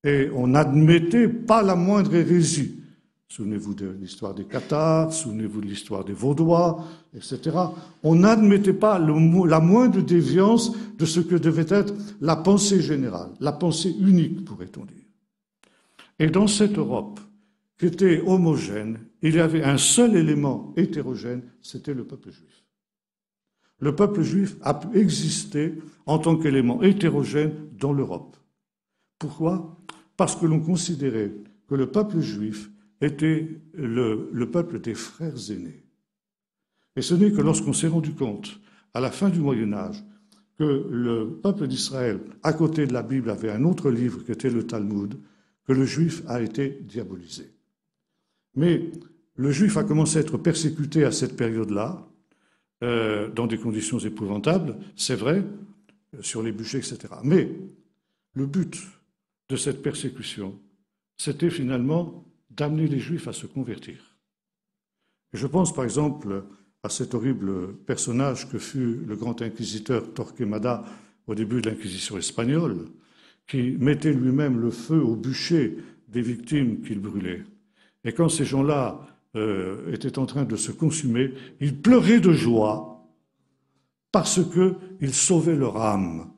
Et on n'admettait pas la moindre hérésie. Souvenez-vous de l'histoire des Cathares, souvenez-vous de l'histoire des Vaudois, etc. On n'admettait pas la moindre déviance de ce que devait être la pensée générale, la pensée unique, pourrait-on dire. Et dans cette Europe, qui était homogène, il y avait un seul élément hétérogène, c'était le peuple juif. Le peuple juif a pu exister en tant qu'élément hétérogène dans l'Europe. Pourquoi ? Parce que l'on considérait que le peuple juif était le peuple des frères aînés. Et ce n'est que lorsqu'on s'est rendu compte, à la fin du Moyen-Âge, que le peuple d'Israël, à côté de la Bible, avait un autre livre qui était le Talmud, que le juif a été diabolisé. Mais le juif a commencé à être persécuté à cette période-là, dans des conditions épouvantables, c'est vrai, sur les bûchers, etc. Mais le but de cette persécution, c'était finalement d'amener les Juifs à se convertir. Et je pense par exemple à cet horrible personnage que fut le grand inquisiteur Torquemada au début de l'Inquisition espagnole, qui mettait lui-même le feu au bûcher des victimes qu'il brûlait. Et quand ces gens-là étaient en train de se consumer, ils pleuraient de joie parce qu'ils sauvaient leur âme.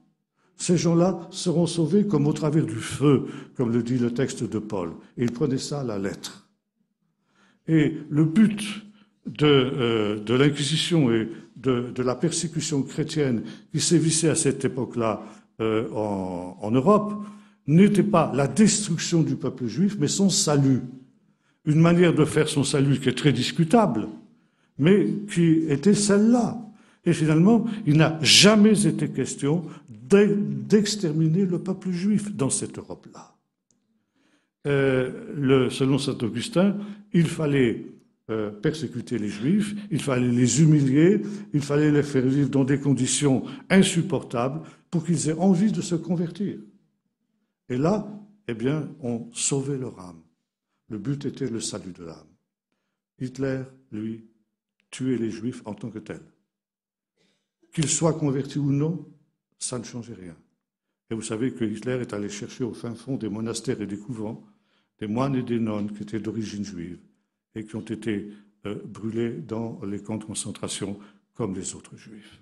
Ces gens-là seront sauvés comme au travers du feu, comme le dit le texte de Paul. Et ils prenaient ça à la lettre. Et le but de l'Inquisition et de la persécution chrétienne qui sévissait à cette époque-là en Europe n'était pas la destruction du peuple juif, mais son salut. Une manière de faire son salut qui est très discutable, mais qui était celle-là. Et finalement, il n'a jamais été question d'exterminer le peuple juif dans cette Europe-là. Selon saint Augustin, il fallait persécuter les Juifs, il fallait les humilier, il fallait les faire vivre dans des conditions insupportables pour qu'ils aient envie de se convertir. Et là, eh bien, on sauvait leur âme. Le but était le salut de l'âme. Hitler, lui, tuait les Juifs en tant que tels. Qu'ils soient convertis ou non, ça ne changeait rien. Et vous savez que Hitler est allé chercher au fin fond des monastères et des couvents des moines et des nonnes qui étaient d'origine juive et qui ont été brûlés dans les camps de concentration comme les autres juifs.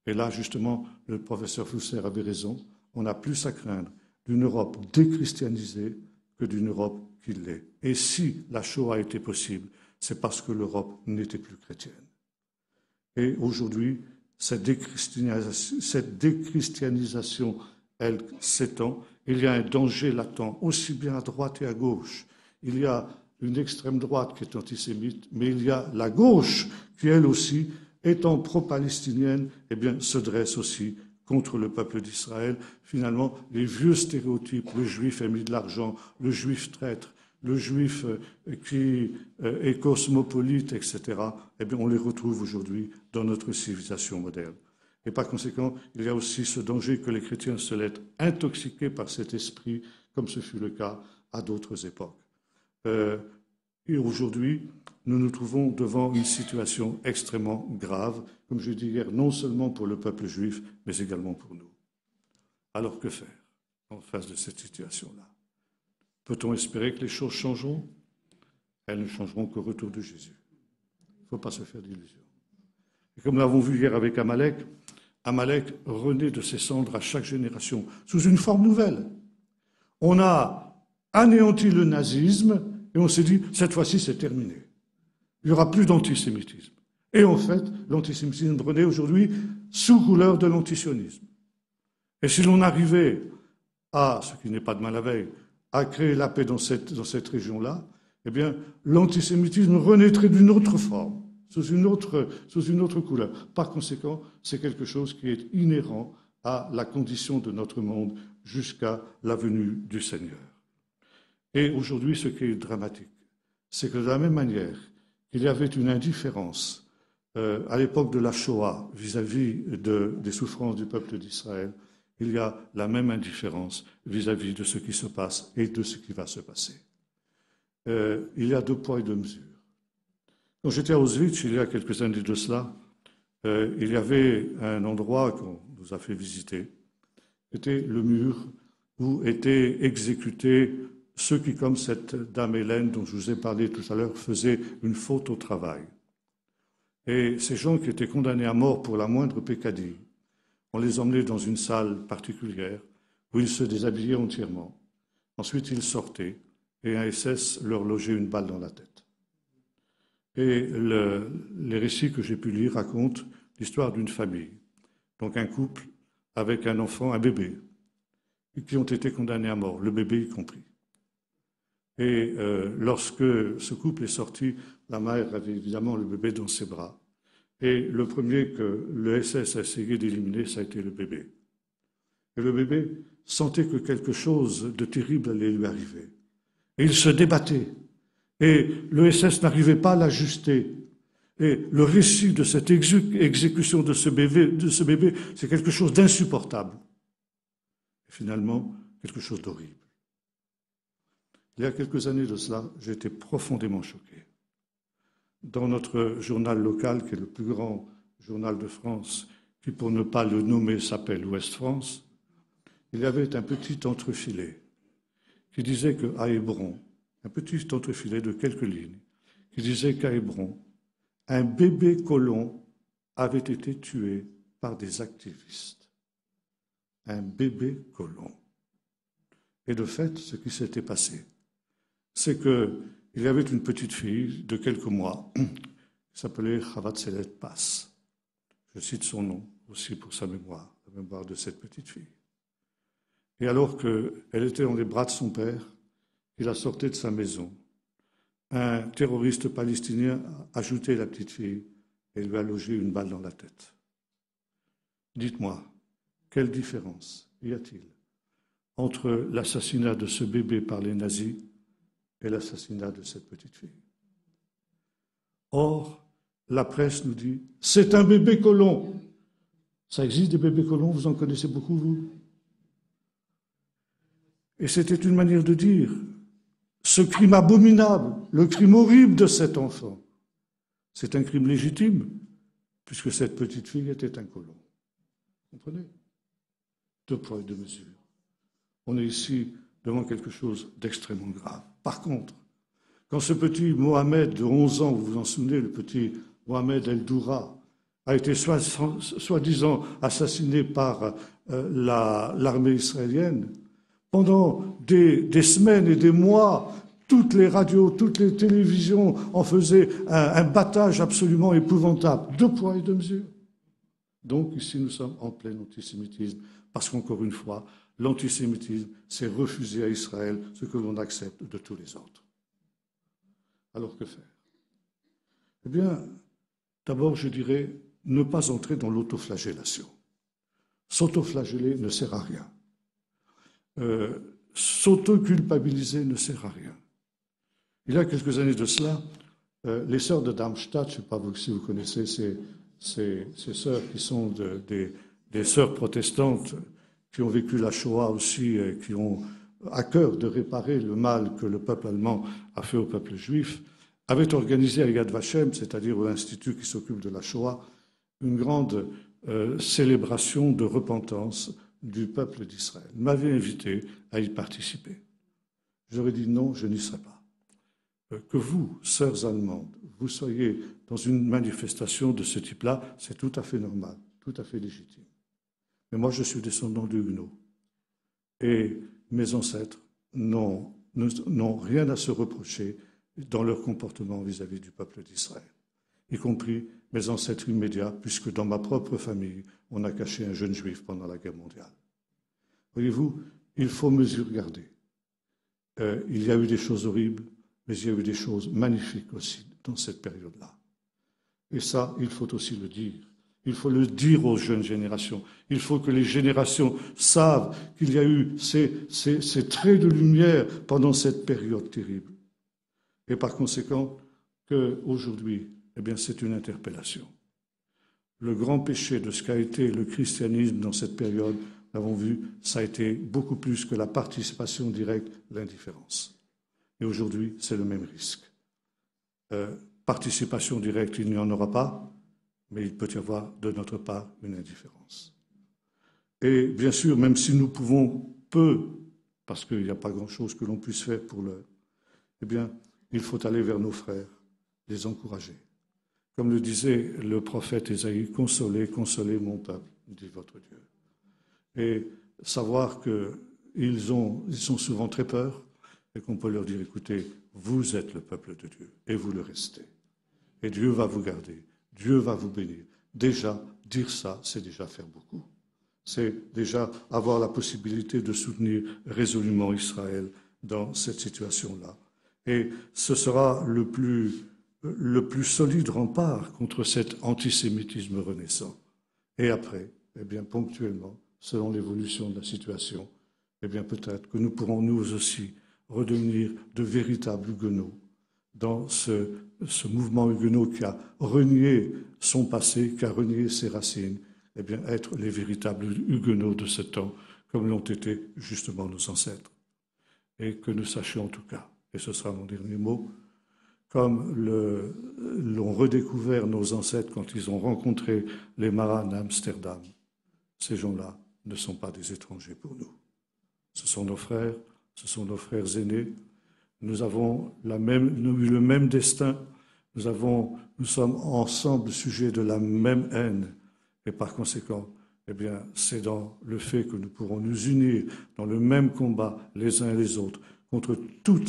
Et là, justement, le professeur Flusser avait raison. On a plus à craindre d'une Europe déchristianisée que d'une Europe qui l'est. Et si la Shoah a été possible, c'est parce que l'Europe n'était plus chrétienne. Et aujourd'hui, cette déchristianisation, elle s'étend. Il y a un danger latent, aussi bien à droite et à gauche. Il y a une extrême droite qui est antisémite, mais il y a la gauche qui, elle aussi, étant pro-palestinienne, eh bien, se dresse aussi contre le peuple d'Israël. Finalement, les vieux stéréotypes, le juif a mis de l'argent, le juif traître, le juif qui est cosmopolite, etc., eh bien, on les retrouve aujourd'hui dans notre civilisation moderne. Et par conséquent, il y a aussi ce danger que les chrétiens se laissent intoxiquer par cet esprit, comme ce fut le cas à d'autres époques. Et aujourd'hui, nous nous trouvons devant une situation extrêmement grave, comme je dis hier, non seulement pour le peuple juif, mais également pour nous. Alors que faire en face de cette situation-là? Peut-on espérer que les choses changeront? Elles ne changeront qu'au retour de Jésus. Il ne faut pas se faire d'illusions. Et comme nous l'avons vu hier avec Amalek, Amalek renaît de ses cendres à chaque génération, sous une forme nouvelle. On a anéanti le nazisme et on s'est dit, cette fois-ci, c'est terminé. Il n'y aura plus d'antisémitisme. Et en fait, l'antisémitisme renaît aujourd'hui sous couleur de l'antisionisme. Et si l'on arrivait à, ce qui n'est pas demain la veille, à créer la paix dans cette région-là, eh bien, l'antisémitisme renaîtrait d'une autre forme, sous une autre couleur. Par conséquent, c'est quelque chose qui est inhérent à la condition de notre monde jusqu'à la venue du Seigneur. Et aujourd'hui, ce qui est dramatique, c'est que de la même manière qu'il y avait une indifférence à l'époque de la Shoah vis-à-vis des souffrances du peuple d'Israël, il y a la même indifférence vis-à-vis de ce qui se passe et de ce qui va se passer. Il y a 2 poids et 2 mesures. Quand j'étais à Auschwitz, il y a quelques années de cela, il y avait un endroit qu'on nous a fait visiter. C'était le mur où étaient exécutés ceux qui, comme cette dame Hélène dont je vous ai parlé tout à l'heure, faisaient une faute au travail. Et ces gens qui étaient condamnés à mort pour la moindre peccadille, on les emmenait dans une salle particulière où ils se déshabillaient entièrement. Ensuite, ils sortaient et un SS leur logeait une balle dans la tête. Et les récits que j'ai pu lire racontent l'histoire d'une famille, donc un couple avec un enfant, un bébé, qui ont été condamnés à mort, le bébé y compris. Et lorsque ce couple est sorti, la mère avait évidemment le bébé dans ses bras. Et le premier que le SS a essayé d'éliminer, ça a été le bébé. Et le bébé sentait que quelque chose de terrible allait lui arriver. Et il se débattait. Et le SS n'arrivait pas à l'ajuster. Et le récit de cette exécution de ce bébé, c'est quelque chose d'insupportable. Et finalement, quelque chose d'horrible. Il y a quelques années de cela, j'ai été profondément choqué. Dans notre journal local, qui est le plus grand journal de France, qui pour ne pas le nommer s'appelle Ouest France, il y avait un petit entrefilet qui disait qu'à Hébron, un petit entrefilet de quelques lignes, qui disait qu'à Hébron, un bébé colon avait été tué par des activistes. Un bébé colon. Et de fait, ce qui s'était passé, c'est qu'il y avait une petite fille de quelques mois qui s'appelait Chavatzelet Pass. Je cite son nom aussi pour sa mémoire, la mémoire de cette petite fille. Et alors qu'elle était dans les bras de son père, il la sortait de sa maison. Un terroriste palestinien a ajouté la petite fille et lui a logé une balle dans la tête. Dites-moi, quelle différence y a-t-il entre l'assassinat de ce bébé par les nazis et l'assassinat de cette petite fille? Or, la presse nous dit « c'est un bébé colon ». Ça existe des bébés colons, vous en connaissez beaucoup, vous? Et c'était une manière de dire ce crime abominable, le crime horrible de cet enfant, c'est un crime légitime, puisque cette petite fille était un colon. Vous comprenez? 2 poids et 2 mesures. On est ici devant quelque chose d'extrêmement grave. Par contre, quand ce petit Mohamed de 11 ans, vous vous en souvenez, le petit Mohamed El Doura, a été soi-disant assassiné par l'armée israélienne. Pendant des semaines et des mois, toutes les radios, toutes les télévisions en faisaient un battage absolument épouvantable. 2 poids et 2 mesures. Donc ici, nous sommes en plein antisémitisme, parce qu'encore une fois, l'antisémitisme, c'est refuser à Israël ce que l'on accepte de tous les autres. Alors que faire? Eh bien, d'abord, je dirais, ne pas entrer dans l'autoflagellation. S'autoflageller ne sert à rien. S'autoculpabiliser ne sert à rien. Il y a quelques années de cela, les sœurs de Darmstadt, je ne sais pas si vous connaissez ces sœurs qui sont des sœurs protestantes qui ont vécu la Shoah aussi et qui ont à cœur de réparer le mal que le peuple allemand a fait au peuple juif, avaient organisé à Yad Vashem, c'est-à-dire à l'Institut qui s'occupe de la Shoah, une grande célébration de repentance du peuple d'Israël. Ils m'avaient invité à y participer. J'aurais dit non, je n'y serai pas. Que vous, sœurs allemandes, vous soyez dans une manifestation de ce type-là, c'est tout à fait normal, tout à fait légitime. Mais moi, je suis descendant de Huguenots. Et mes ancêtres n'ont rien à se reprocher dans leur comportement vis-à-vis du peuple d'Israël, y compris mes ancêtres immédiats, puisque dans ma propre famille, on a caché un jeune juif pendant la guerre mondiale. Voyez-vous, il faut mesure garder. Il y a eu des choses horribles, mais il y a eu des choses magnifiques aussi dans cette période-là. Et ça, il faut aussi le dire. Il faut le dire aux jeunes générations. Il faut que les générations savent qu'il y a eu ces traits de lumière pendant cette période terrible. Et par conséquent, qu'aujourd'hui, eh bien, c'est une interpellation. Le grand péché de ce qu'a été le christianisme dans cette période, nous l'avons vu, ça a été beaucoup plus que la participation directe, l'indifférence. Et aujourd'hui, c'est le même risque. Participation directe, il n'y en aura pas, mais il peut y avoir de notre part une indifférence. Et bien sûr, même si nous pouvons peu, parce qu'il n'y a pas grand-chose que l'on puisse faire pour l'heure, eh bien, il faut aller vers nos frères, les encourager. Comme le disait le prophète Ésaïe, consolez, consolez mon peuple, dit votre Dieu. Et savoir qu'ils sont souvent très peur et qu'on peut leur dire, écoutez, vous êtes le peuple de Dieu et vous le restez. Et Dieu va vous garder, Dieu va vous bénir. Déjà, dire ça, c'est déjà faire beaucoup. C'est déjà avoir la possibilité de soutenir résolument Israël dans cette situation-là. Et ce sera le plus solide rempart contre cet antisémitisme renaissant. Et après, eh bien, ponctuellement, selon l'évolution de la situation, eh bien, peut-être que nous pourrons nous aussi redevenir de véritables huguenots dans ce mouvement huguenot qui a renié son passé, qui a renié ses racines, eh bien, être les véritables huguenots de ce temps, comme l'ont été justement nos ancêtres. Et que nous sachions en tout cas, et ce sera mon dernier mot, comme l'ont redécouvert nos ancêtres quand ils ont rencontré les marins à Amsterdam, ces gens-là ne sont pas des étrangers pour nous. Ce sont nos frères aînés. Nous avons eu le même destin. Nous sommes ensemble sujets de la même haine. Et par conséquent, eh bien, c'est dans le fait que nous pourrons nous unir dans le même combat les uns et les autres contre tout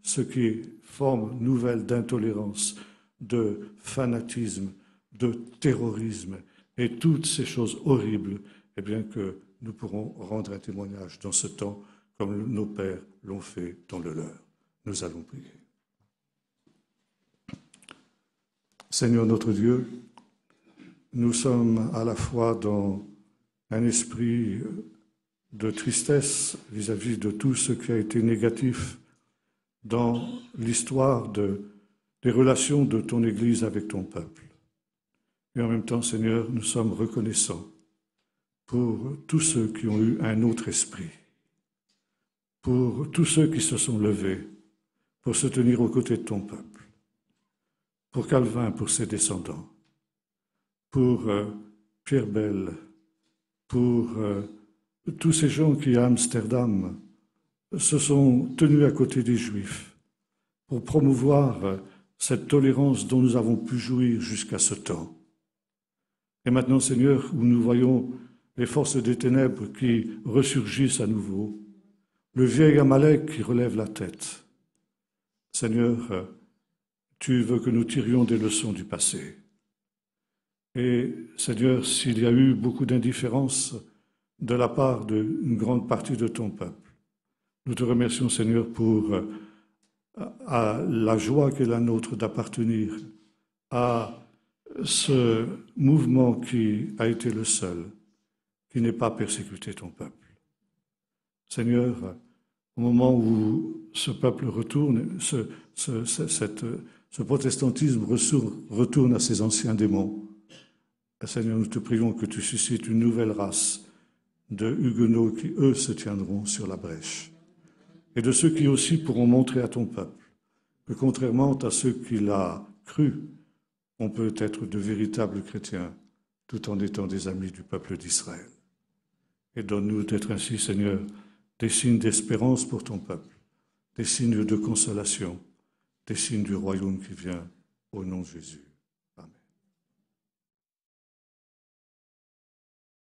ce qui forme nouvelle d'intolérance, de fanatisme, de terrorisme et toutes ces choses horribles, eh bien que nous pourrons rendre un témoignage dans ce temps comme nos pères l'ont fait dans le leur. Nous allons prier. Seigneur notre Dieu, nous sommes à la fois dans un esprit de tristesse vis-à-vis de tout ce qui a été négatif dans l'histoire des relations de ton Église avec ton peuple. Et en même temps, Seigneur, nous sommes reconnaissants pour tous ceux qui ont eu un autre esprit, pour tous ceux qui se sont levés pour se tenir aux côtés de ton peuple, pour Calvin, pour ses descendants, pour Pierre Bell, pour tous ces gens qui, à Amsterdam, se sont tenus à côté des Juifs pour promouvoir cette tolérance dont nous avons pu jouir jusqu'à ce temps. Et maintenant, Seigneur, où nous voyons les forces des ténèbres qui ressurgissent à nouveau, le vieil Amalek qui relève la tête. Seigneur, tu veux que nous tirions des leçons du passé. Et Seigneur, s'il y a eu beaucoup d'indifférence de la part d'une grande partie de ton peuple, nous te remercions, Seigneur, pour à la joie qu'est la nôtre d'appartenir à ce mouvement qui a été le seul qui n'ait pas persécuté ton peuple. Seigneur, au moment où ce peuple retourne, ce protestantisme retourne à ses anciens démons, Seigneur, nous te prions que tu suscites une nouvelle race de huguenots qui, eux, se tiendront sur la brèche. Et de ceux qui aussi pourront montrer à ton peuple que, contrairement à ceux qui l'ont cru, on peut être de véritables chrétiens tout en étant des amis du peuple d'Israël. Et donne-nous d'être ainsi, Seigneur, des signes d'espérance pour ton peuple, des signes de consolation, des signes du royaume qui vient au nom de Jésus.